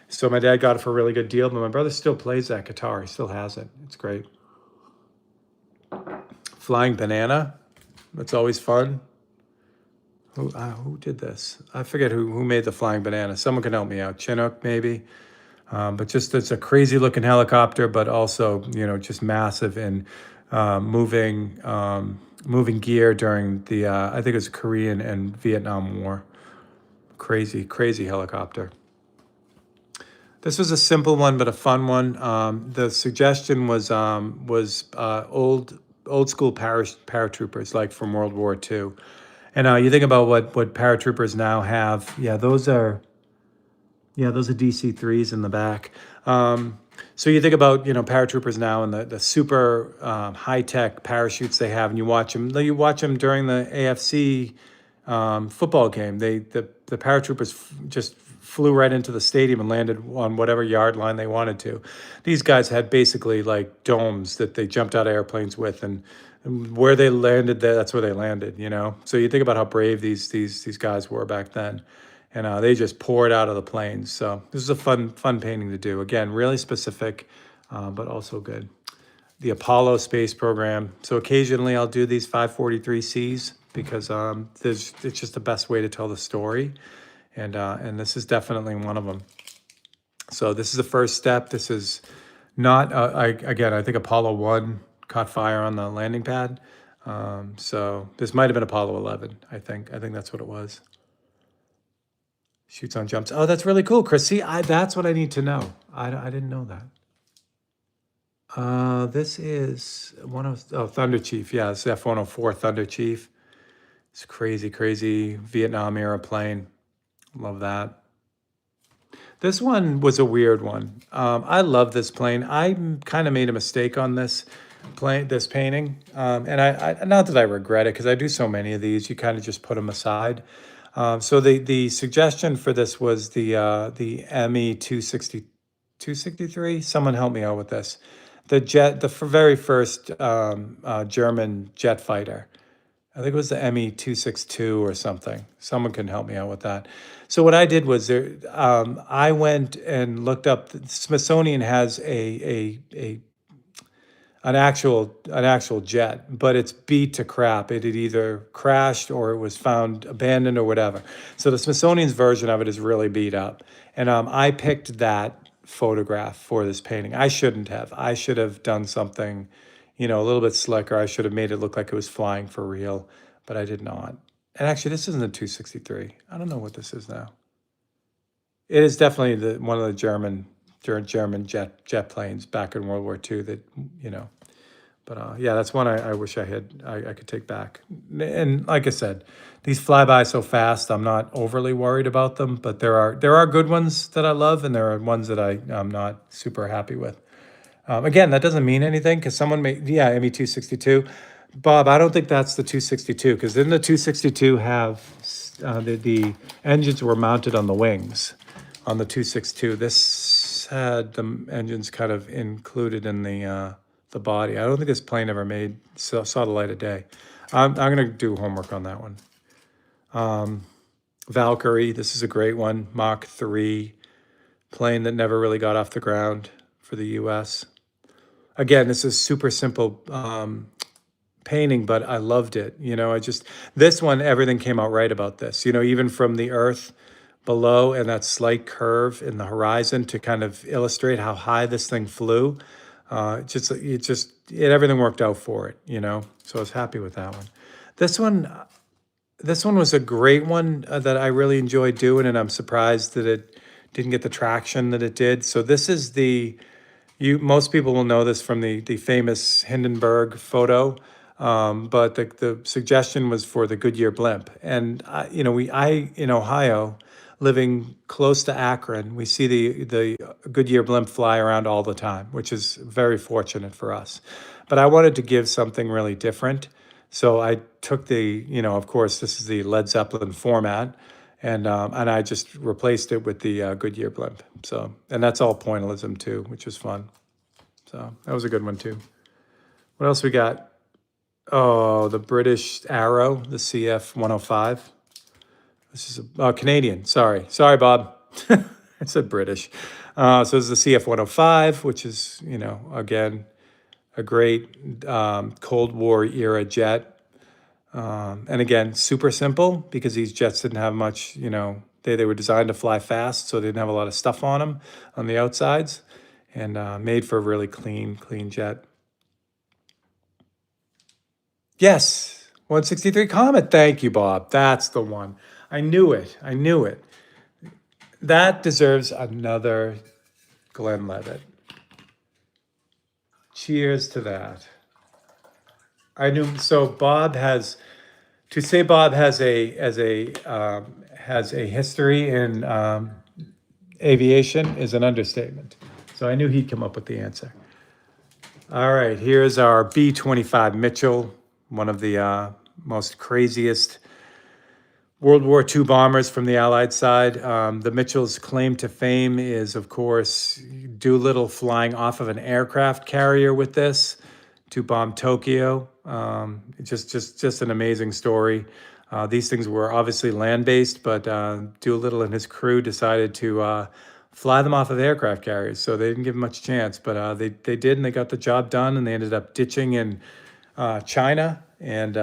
So my dad got it for a really good deal, but my brother still plays that guitar. He still has it. It's great. Flying Banana. That's always fun. Who did this? I forget who made the flying banana. Someone can help me out. Chinook, maybe. But just it's a crazy looking helicopter, but also just massive and moving gear during the I think it was Korean and Vietnam War. Crazy, crazy helicopter. This was a simple one, but a fun one. The suggestion was old school paratroopers, like from World War II. And you think about what paratroopers now have. Those are DC-3s in the back. So you think about paratroopers now and the super high tech parachutes they have, and you watch them. You watch them during the AFC football game. The paratroopers just flew right into the stadium and landed on whatever yard line they wanted to. These guys had basically like domes that they jumped out of airplanes with, and where they landed, that's where they landed. So you think about how brave these guys were back then, and they just poured out of the planes. So this is a fun painting to do. Again, really specific, but also good. The Apollo space program. So occasionally I'll do these 543Cs because it's just the best way to tell the story, and this is definitely one of them. So this is the first step. This is not I think Apollo 1 caught fire on the landing pad. So this might have been Apollo 11. I think that's what it was. Shoots on jumps. Oh, that's really cool, Chris. See, that's what I need to know. I didn't know that. This is Thunder Chief. Yeah, it's F-104 Thunder Chief. It's crazy, crazy Vietnam era plane. Love that. This one was a weird one. I love this plane. I kind of made a mistake on this painting, and I not that I regret it because I do so many of these. You kind of just put them aside. So the suggestion for this was the ME 263. Someone help me out with this. The very first German jet fighter. I think it was the ME 262 or something. Someone can help me out with that. So what I did was I went and looked up. The Smithsonian has an actual jet, but it's beat to crap. It had either crashed or it was found abandoned or whatever. So the Smithsonian's version of it is really beat up. And I picked that photograph for this painting. I shouldn't have. I should have done something, a little bit slicker. I should have made it look like it was flying for real, but I did not. And actually, this isn't a 263. I don't know what this is now. It is definitely one of the German jet planes back in World War II that. But yeah, that's one I wish I could take back. And like I said, these fly by so fast. I'm not overly worried about them, but there are good ones that I love, and there are ones that I'm not super happy with. Again, that doesn't mean anything because someone made ME 262. Bob, I don't think that's the 262 because didn't the 262 have the engines were mounted on the wings on the 262? This had the engines kind of included in the body. I don't think this plane ever saw the light of day. I'm going to do homework on that one. Valkyrie, this is a great one. Mach 3 plane that never really got off the ground for the U.S. Again, this is super simple painting, but I loved it. This one, everything came out right about this. Even from the Earth below and that slight curve in the horizon to kind of illustrate how high this thing flew. Everything worked out for it, So I was happy with that one. This one was a great one that I really enjoyed doing, and I'm surprised that it didn't get the traction that it did. So this is most people will know this from the famous Hindenburg photo, but the suggestion was for the Goodyear blimp, and in Ohio, living close to Akron, we see the Goodyear blimp fly around all the time, which is very fortunate for us. But I wanted to give something really different. So I took of course, this is the Led Zeppelin format, and I just replaced it with the Goodyear blimp. So, and that's all pointillism too, which was fun. So that was a good one too. What else we got? Oh, the British Arrow, the CF 105. This is Canadian. Sorry, Bob. I said British. So this is the CF 105, which is, again, a great Cold War era jet. And again, super simple because these jets didn't have much, they were designed to fly fast, so they didn't have a lot of stuff on them on the outsides, and made for a really clean jet. Yes, 163 Comet. Thank you, Bob. That's the one. I knew it. I knew it. That deserves another Glenlivet. Cheers to that. I knew. So Bob has to say Bob has a history in aviation is an understatement. So I knew he'd come up with the answer. All right, here's our B-25 Mitchell, one of the most craziest World War II bombers from the Allied side. The Mitchell's claim to fame is, of course, Doolittle flying off of an aircraft carrier with this to bomb Tokyo. Just an amazing story. These things were obviously land-based, but Doolittle and his crew decided to fly them off of aircraft carriers, so they didn't give them much chance. But they did, and they got the job done, and they ended up ditching in China, and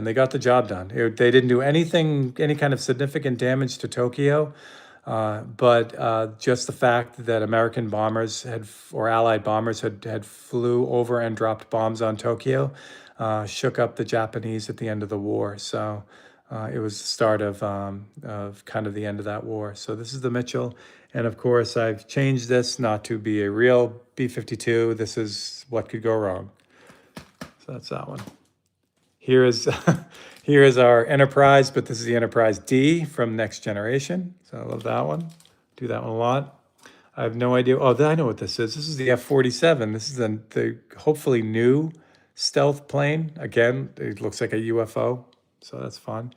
they got the job done. They didn't do any kind of significant damage to Tokyo, but just the fact that American bombers or Allied bombers had flew over and dropped bombs on Tokyo shook up the Japanese at the end of the war. So it was the start of kind of the end of that war. So this is the Mitchell. And of course, I've changed this not to be a real B-52. This is what could go wrong. So that's that one. Here is here is our Enterprise, but this is the Enterprise D from Next Generation. So I love that one. Do that one a lot. I have no idea. Oh, I know what this is. This is the F-47. This is the hopefully new stealth plane. Again, it looks like a UFO, so that's fun.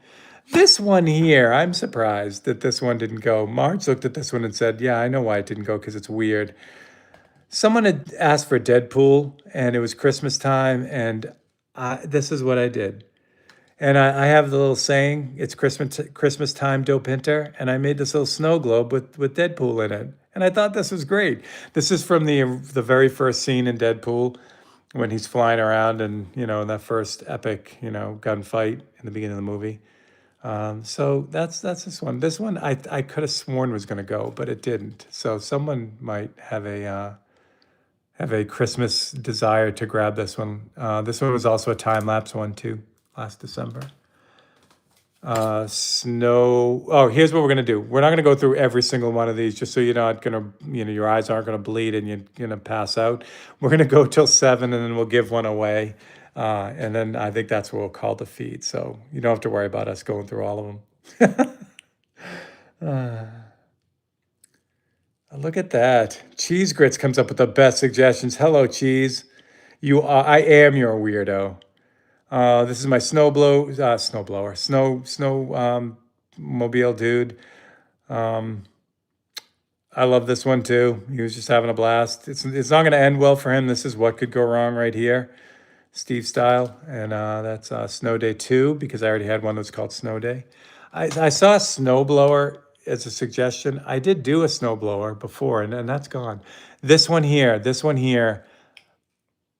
This one here, I'm surprised that this one didn't go. Marge looked at this one and said, yeah, I know why it didn't go, because it's weird. Someone had asked for Deadpool, and it was Christmas time, and this is what I did. And I have the little saying, it's Christmas time, Doe Pinter, and I made this little snow globe with Deadpool in it. And I thought this was great. This is from the very first scene in Deadpool when he's flying around and, that first epic, gunfight in the beginning of the movie. So that's this one. This one I could have sworn was going to go, but it didn't. So someone might have a Christmas desire to grab this one. This one was also a time lapse one too, last December. Snow. Oh, here's what we're gonna do. We're not gonna go through every single one of these, just so you're not gonna, your eyes aren't gonna bleed and you're gonna pass out. We're gonna go till 7, and then we'll give one away, and then I think that's what we'll call the feed. So you don't have to worry about us going through all of them. Look at that. Cheese Grits comes up with the best suggestions. Hello, Cheese. I am your weirdo. This is my snow mobile dude. I love this one too. He was just having a blast. It's not going to end well for him. This is what could go wrong right here, Steve style, and that's Snow Day 2, because I already had one that was called Snow Day. I saw a snowblower as a suggestion. I did do a snowblower before, and that's gone. This one here.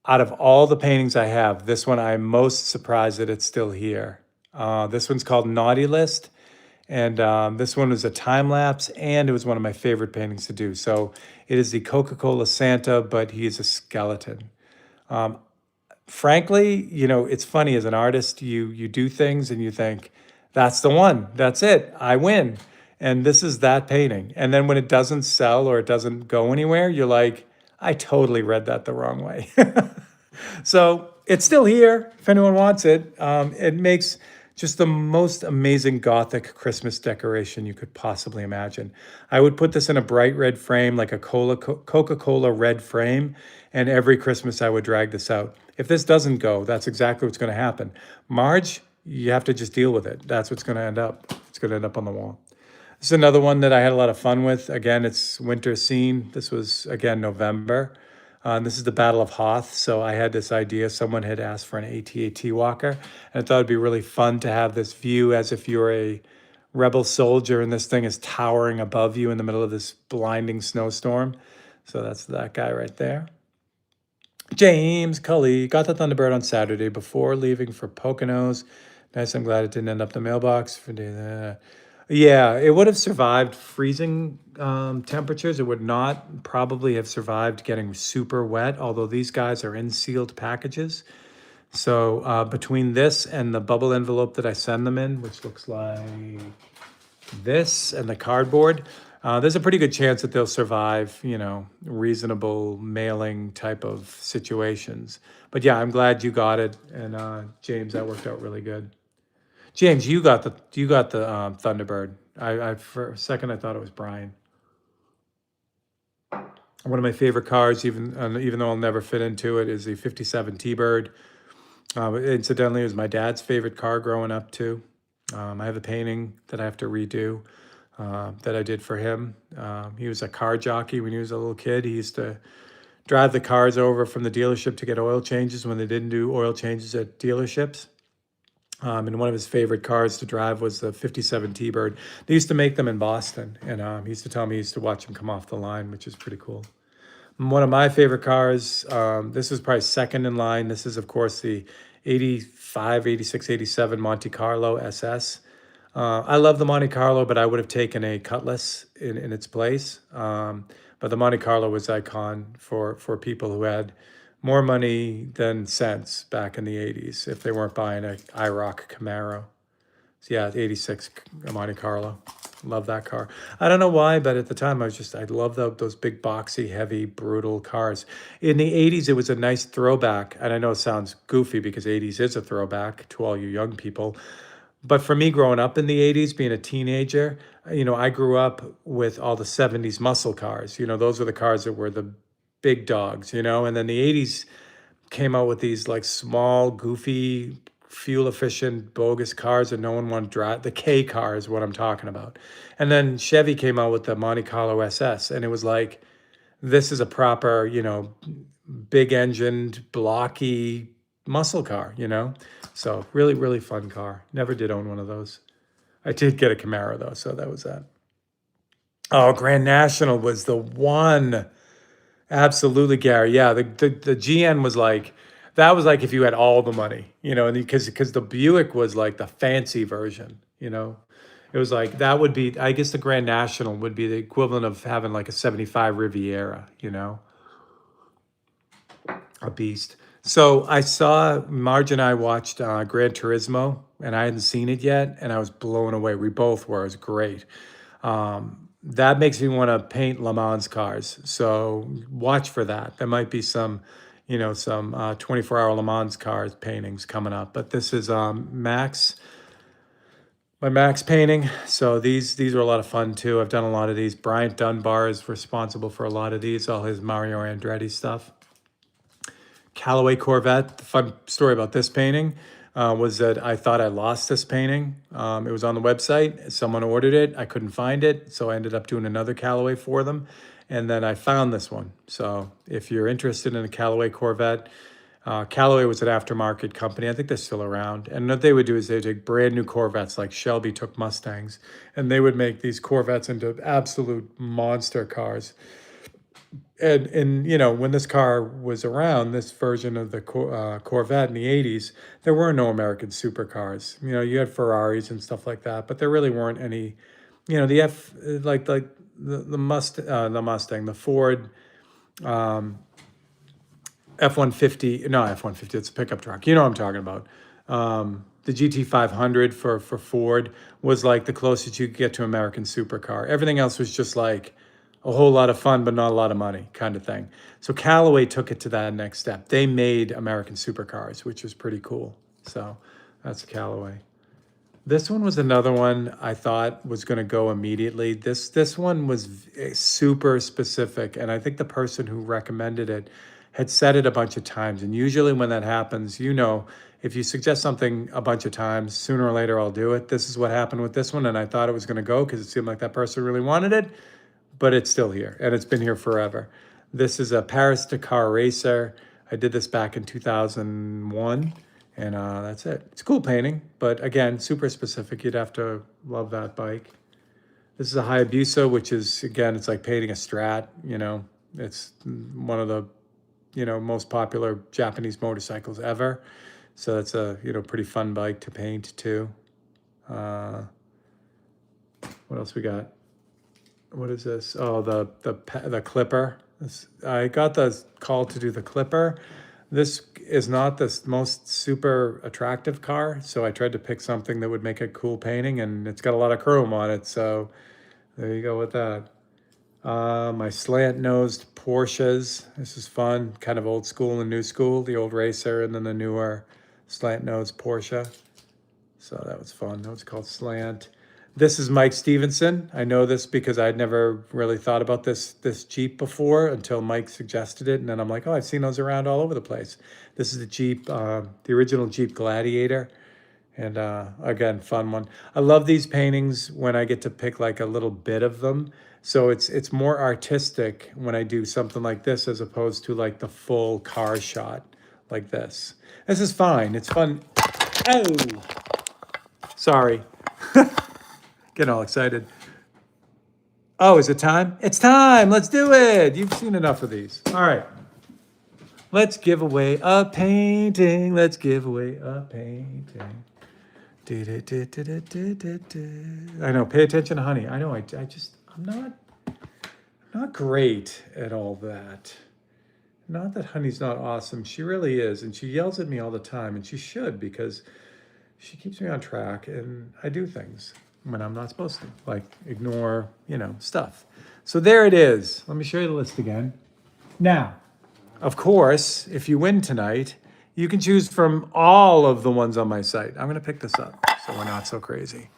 Out of all the paintings I have, this one I'm most surprised that it's still here. This one's called Naughty List, and this one was a time lapse, and it was one of my favorite paintings to do. So it is the Coca-Cola Santa, but he's a skeleton. Frankly, it's funny, as an artist, you do things and you think, that's the one, that's it, I win. And this is that painting. And then when it doesn't sell or it doesn't go anywhere, you're like, I totally read that the wrong way. So it's still here if anyone wants it. It makes just the most amazing Gothic Christmas decoration you could possibly imagine. I would put this in a bright red frame, like a Coca-Cola red frame, and every Christmas I would drag this out. If this doesn't go, that's exactly what's going to happen. Marge, you have to just deal with it. That's what's going to end up. It's going to end up on the wall. This is another one that I had a lot of fun with. Again, it's winter scene. This was, again, November. This is the Battle of Hoth. So I had this idea. Someone had asked for an AT-AT walker. And I thought it'd be really fun to have this view as if you're a rebel soldier and this thing is towering above you in the middle of this blinding snowstorm. So that's that guy right there. James Cully got the Thunderbird on Saturday before leaving for Poconos. Nice. I'm glad it didn't end up in the mailbox. Yeah, it would have survived freezing temperatures. It would not probably have survived getting super wet, although these guys are in sealed packages. So between this and the bubble envelope that I send them in, which looks like this and the cardboard, there's a pretty good chance that they'll survive, reasonable mailing type of situations. But yeah, I'm glad you got it, and James, that worked out really good. James, you got the Thunderbird. I for a second I thought it was Brian. One of my favorite cars, even though I'll never fit into it, is the '57 T-Bird. Incidentally, it was my dad's favorite car growing up too. I have a painting that I have to redo that I did for him. He was a car jockey when he was a little kid. He used to drive the cars over from the dealership to get oil changes when they didn't do oil changes at dealerships. And one of his favorite cars to drive was the '57 T-Bird. They used to make them in Boston, and he used to tell me he used to watch them come off the line, which is pretty cool. One of my favorite cars, this is probably second in line. This is, of course, the 85, 86, 87 Monte Carlo SS. I love the Monte Carlo, but I would have taken a Cutlass in its place. But the Monte Carlo was icon for people who had more money than sense back in the 80s if they weren't buying a IROC Camaro. So yeah, 86 Monte Carlo. Love that car. I don't know why, but at the time I love those big boxy, heavy, brutal cars. In the 80s, it was a nice throwback. And I know it sounds goofy because 80s is a throwback to all you young people. But for me, growing up in the 80s, being a teenager, I grew up with all the 70s muscle cars. Those were the cars that were the big dogs, and then the 80s came out with these like small, goofy, fuel efficient, bogus cars that no one wanted to drive. The K car is what I'm talking about. And then Chevy came out with the Monte Carlo SS, and it was like, this is a proper, big engined, blocky muscle car. So really, really fun car. Never did own one of those. I did get a Camaro though, so that was that. Oh, Grand National was the one. Absolutely, Gary. Yeah, the GN was like, that was like if you had all the money, and because the Buick was like the fancy version. It was like that would be, I guess the Grand National would be the equivalent of having like a '75 Riviera. A beast. So I saw Marge and I watched Gran Turismo, and I hadn't seen it yet, and I was blown away. We both were. It was great. That makes me want to paint Le Mans cars. So watch for that. There might be some 24-hour Le Mans cars paintings coming up. But this is my Max painting. So these are a lot of fun too. I've done a lot of these. Bryant Dunbar is responsible for a lot of these, all his Mario Andretti stuff. Callaway Corvette. The fun story about this painting was that I thought I lost this painting. It was on the website. Someone ordered it. I couldn't find it, so I ended up doing another Callaway for them. And then I found this one. So if you're interested in a Callaway Corvette, Callaway was an aftermarket company. I think they're still around. And what they would do is they take brand new Corvettes, like Shelby took Mustangs, and they would make these Corvettes into absolute monster cars. And when this car was around, this version of the Corvette in the '80s, there were no American supercars. You had Ferraris and stuff like that, but there really weren't any. The Mustang, the Ford F-150, no F-150, it's a pickup truck. You know what I'm talking about. The GT500 for Ford was like the closest you could get to American supercar. Everything else was just like a whole lot of fun, but not a lot of money kind of thing. So Callaway took it to that next step. They made American supercars, which was pretty cool. So that's Callaway. This one was another one I thought was going to go immediately. This one was super specific, and I think the person who recommended it had said it a bunch of times. And usually when that happens, if you suggest something a bunch of times, sooner or later I'll do it. This is what happened with this one, and I thought it was going to go because it seemed like that person really wanted it, but it's still here, and it's been here forever. This is a Paris-Dakar racer. I did this back in 2001. And that's it. It's a cool painting, but again, super specific. You'd have to love that bike. This is a Hayabusa, which is, again, it's like painting a Strat. It's one of the most popular Japanese motorcycles ever. So that's a, pretty fun bike to paint too. Uh, what else we got? What is this? Oh, the clipper. I got the call to do the clipper. This is not the most super attractive car, so I tried to pick something that would make a cool painting, and it's got a lot of chrome on it, so there you go with that. My slant-nosed Porsches. This is fun, kind of old school and new school, the old racer and then the newer slant-nosed Porsche. So that was fun. That was called Slant. This is Mike Stevenson. I know this because I'd never really thought about this Jeep before until Mike suggested it. And then I'm like, oh, I've seen those around all over the place. This is the Jeep, the original Jeep Gladiator. And again, fun one. I love these paintings when I get to pick like a little bit of them. So it's more artistic when I do something like this as opposed to like the full car shot like this. This is fine. It's fun. Oh, sorry. Getting all excited. Oh, is it time? It's time. Let's do it. You've seen enough of these. All right. Let's give away a painting. Let's give away a painting. I know. Pay attention, honey. I know. I'm not great at all that. Not that honey's not awesome. She really is, and she yells at me all the time, and she should because she keeps me on track, and I do things when I'm not supposed to, like ignore, stuff. So there it is. Let me show you the list again. Now, of course, if you win tonight, you can choose from all of the ones on my site. I'm going to pick this up so we're not so crazy.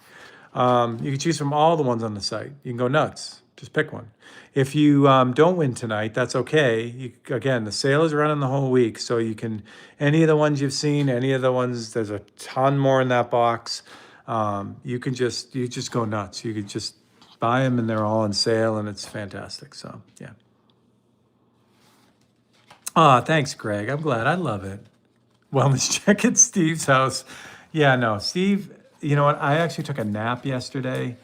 You can choose from all the ones on the site. You can go nuts. Just pick one. If you don't win tonight, that's okay. Again, the sale is running the whole week, so you can, any of the ones you've seen, any of the ones, there's a ton more in that box. You just go nuts. You could just buy them and they're all on sale and it's fantastic. So, yeah. Thanks, Greg. I'm glad. I love it. Wellness check at Steve's house. Yeah, no, Steve, you know what? I actually took a nap yesterday.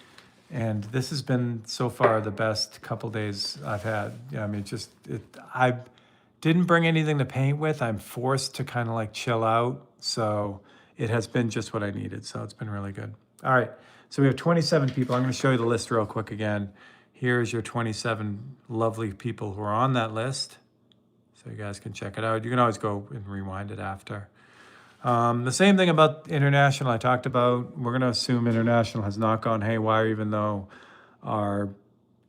And this has been so far the best couple days I've had. Yeah, I mean, I didn't bring anything to paint with. I'm forced to kind of like chill out. So it has been just what I needed. So it's been really good. All right. So we have 27 people. I'm going to show you the list real quick again. Here's your 27 lovely people who are on that list. So you guys can check it out. You can always go and rewind it after. The same thing about international I talked about. We're going to assume international has not gone haywire, even though our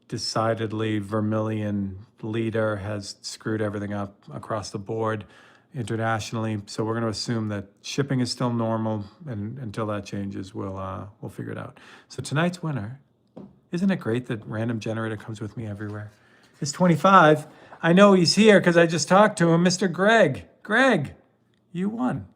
decidedly vermilion leader has screwed everything up across the board internationally. So we're going to assume that shipping is still normal, and until that changes, we'll figure it out. So tonight's winner, isn't it great that Random Generator comes with me everywhere? It's 25. I know he's here because I just talked to him, Mr. Greg. Greg, you won.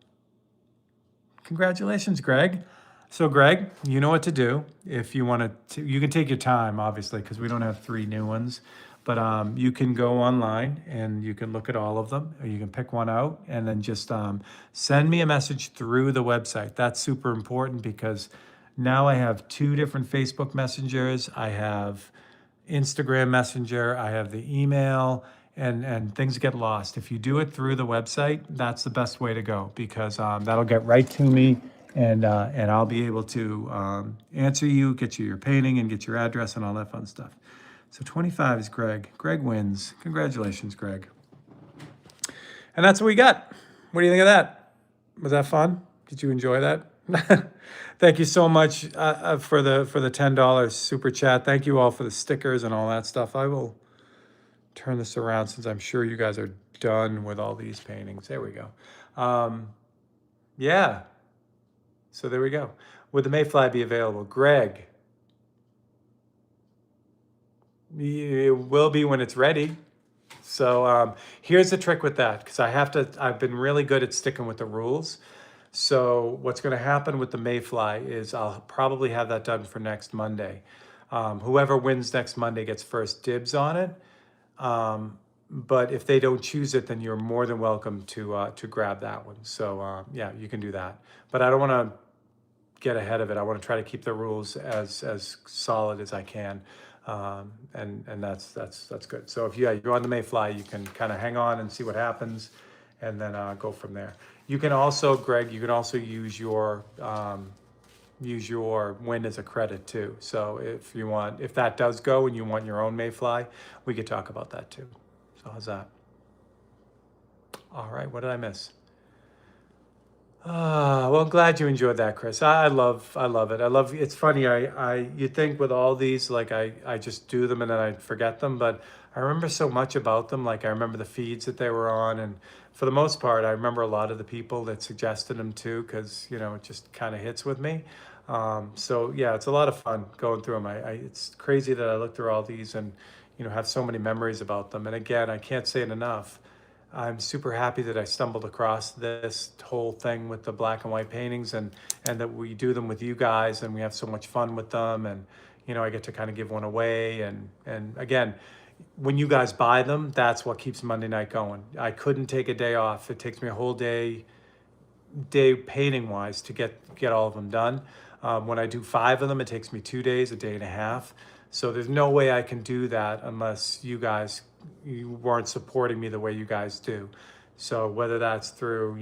Congratulations, Greg. So Greg, you know what to do. If you want to, you can take your time, obviously, because we don't have 3 new ones. But you can go online and you can look at all of them, or you can pick one out and then just send me a message through the website. That's super important because now I have 2 different Facebook messengers. I have Instagram Messenger. I have the email. And things get lost. If you do it through the website, that's the best way to go because that'll get right to me and I'll be able to answer you, get you your painting and get your address and all that fun stuff. So 25 is Greg. Greg wins. Congratulations, Greg. And that's what we got. What do you think of that? Was that fun? Did you enjoy that? Thank you so much for the $10 super chat. Thank you all for the stickers and all that stuff. I will turn this around since I'm sure you guys are done with all these paintings. There we go. Yeah. So there we go. Would the Mayfly be available? Greg. It will be when it's ready. So here's the trick with that, because I've been really good at sticking with the rules. So what's going to happen with the Mayfly is I'll probably have that done for next Monday. Whoever wins next Monday gets first dibs on it. But if they don't choose it, then you're more than welcome to grab that one. So yeah, you can do that. But I don't want to get ahead of it. I want to try to keep the rules as solid as I can. And that's good. So if you're on the Mayfly, you can kind of hang on and see what happens, and then go from there. You can also, Greg, you can also use your wind as a credit too. So if that does go and you want your own Mayfly, we could talk about that too. So how's that? All right, what did I miss? Well, I'm glad you enjoyed that, Chris. I love it. It's funny. You think with all these, like I just do them and then I forget them, but I remember so much about them. Like I remember the feeds that they were on, and for the most part, I remember a lot of the people that suggested them too, because it just kind of hits with me. So yeah, it's a lot of fun going through them. It's crazy that I look through all these and have so many memories about them. And again, I can't say it enough. I'm super happy that I stumbled across this whole thing with the black and white paintings, and that we do them with you guys and we have so much fun with them, and I get to kind of give one away, and again, when you guys buy them, that's what keeps Monday night going. I couldn't take a day off. It takes me a whole day painting wise to get all of them done. When I do 5 of them, it takes me 2 days, a day and a half. So there's no way I can do that unless you weren't supporting me the way you guys do. So whether that's through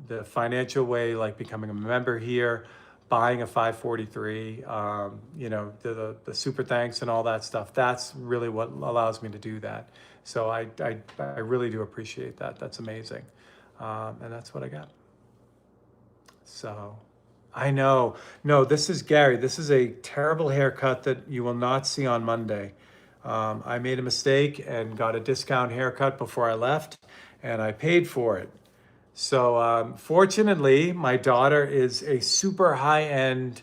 the financial way, like becoming a member here, buying a 543, the super thanks and all that stuff, that's really what allows me to do that. So I really do appreciate that. That's amazing. And that's what I got. So I know. No, this is Gary. This is a terrible haircut that you will not see on Monday. I made a mistake and got a discount haircut before I left, and I paid for it. So fortunately, my daughter is a super high-end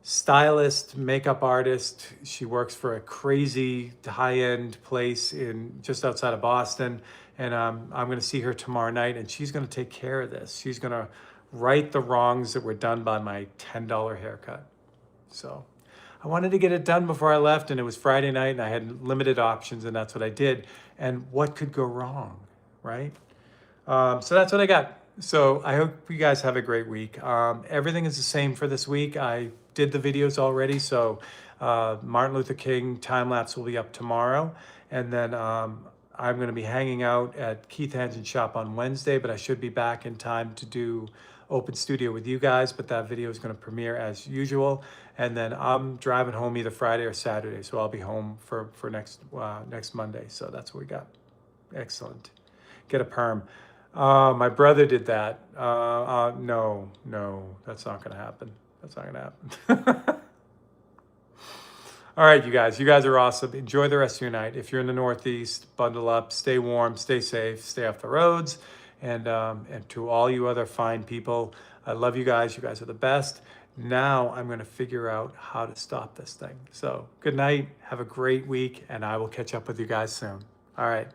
stylist, makeup artist. She works for a crazy high-end place in just outside of Boston, and I'm going to see her tomorrow night, and she's going to take care of this. She's going to right the wrongs that were done by my $10 haircut. So I wanted to get it done before I left, and it was Friday night, and I had limited options, and that's what I did. And what could go wrong, right? So that's what I got. So I hope you guys have a great week. Everything is the same for this week. I did the videos already, so Martin Luther King time lapse will be up tomorrow, and then I'm going to be hanging out at Keith Hansen's shop on Wednesday, but I should be back in time to do open studio with you guys, but that video is going to premiere as usual. And then I'm driving home either Friday or Saturday, so I'll be home for next Monday. So that's what we got. Excellent. Get a perm. My brother did that. No, that's not going to happen. That's not going to happen. All right, you guys are awesome. Enjoy the rest of your night. If you're in the Northeast, bundle up, stay warm, stay safe, stay off the roads. And to all you other fine people, I love you guys. You guys are the best. Now I'm going to figure out how to stop this thing. So good night. Have a great week, and I will catch up with you guys soon. All right.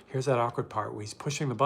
Here's that awkward part where he's pushing the button.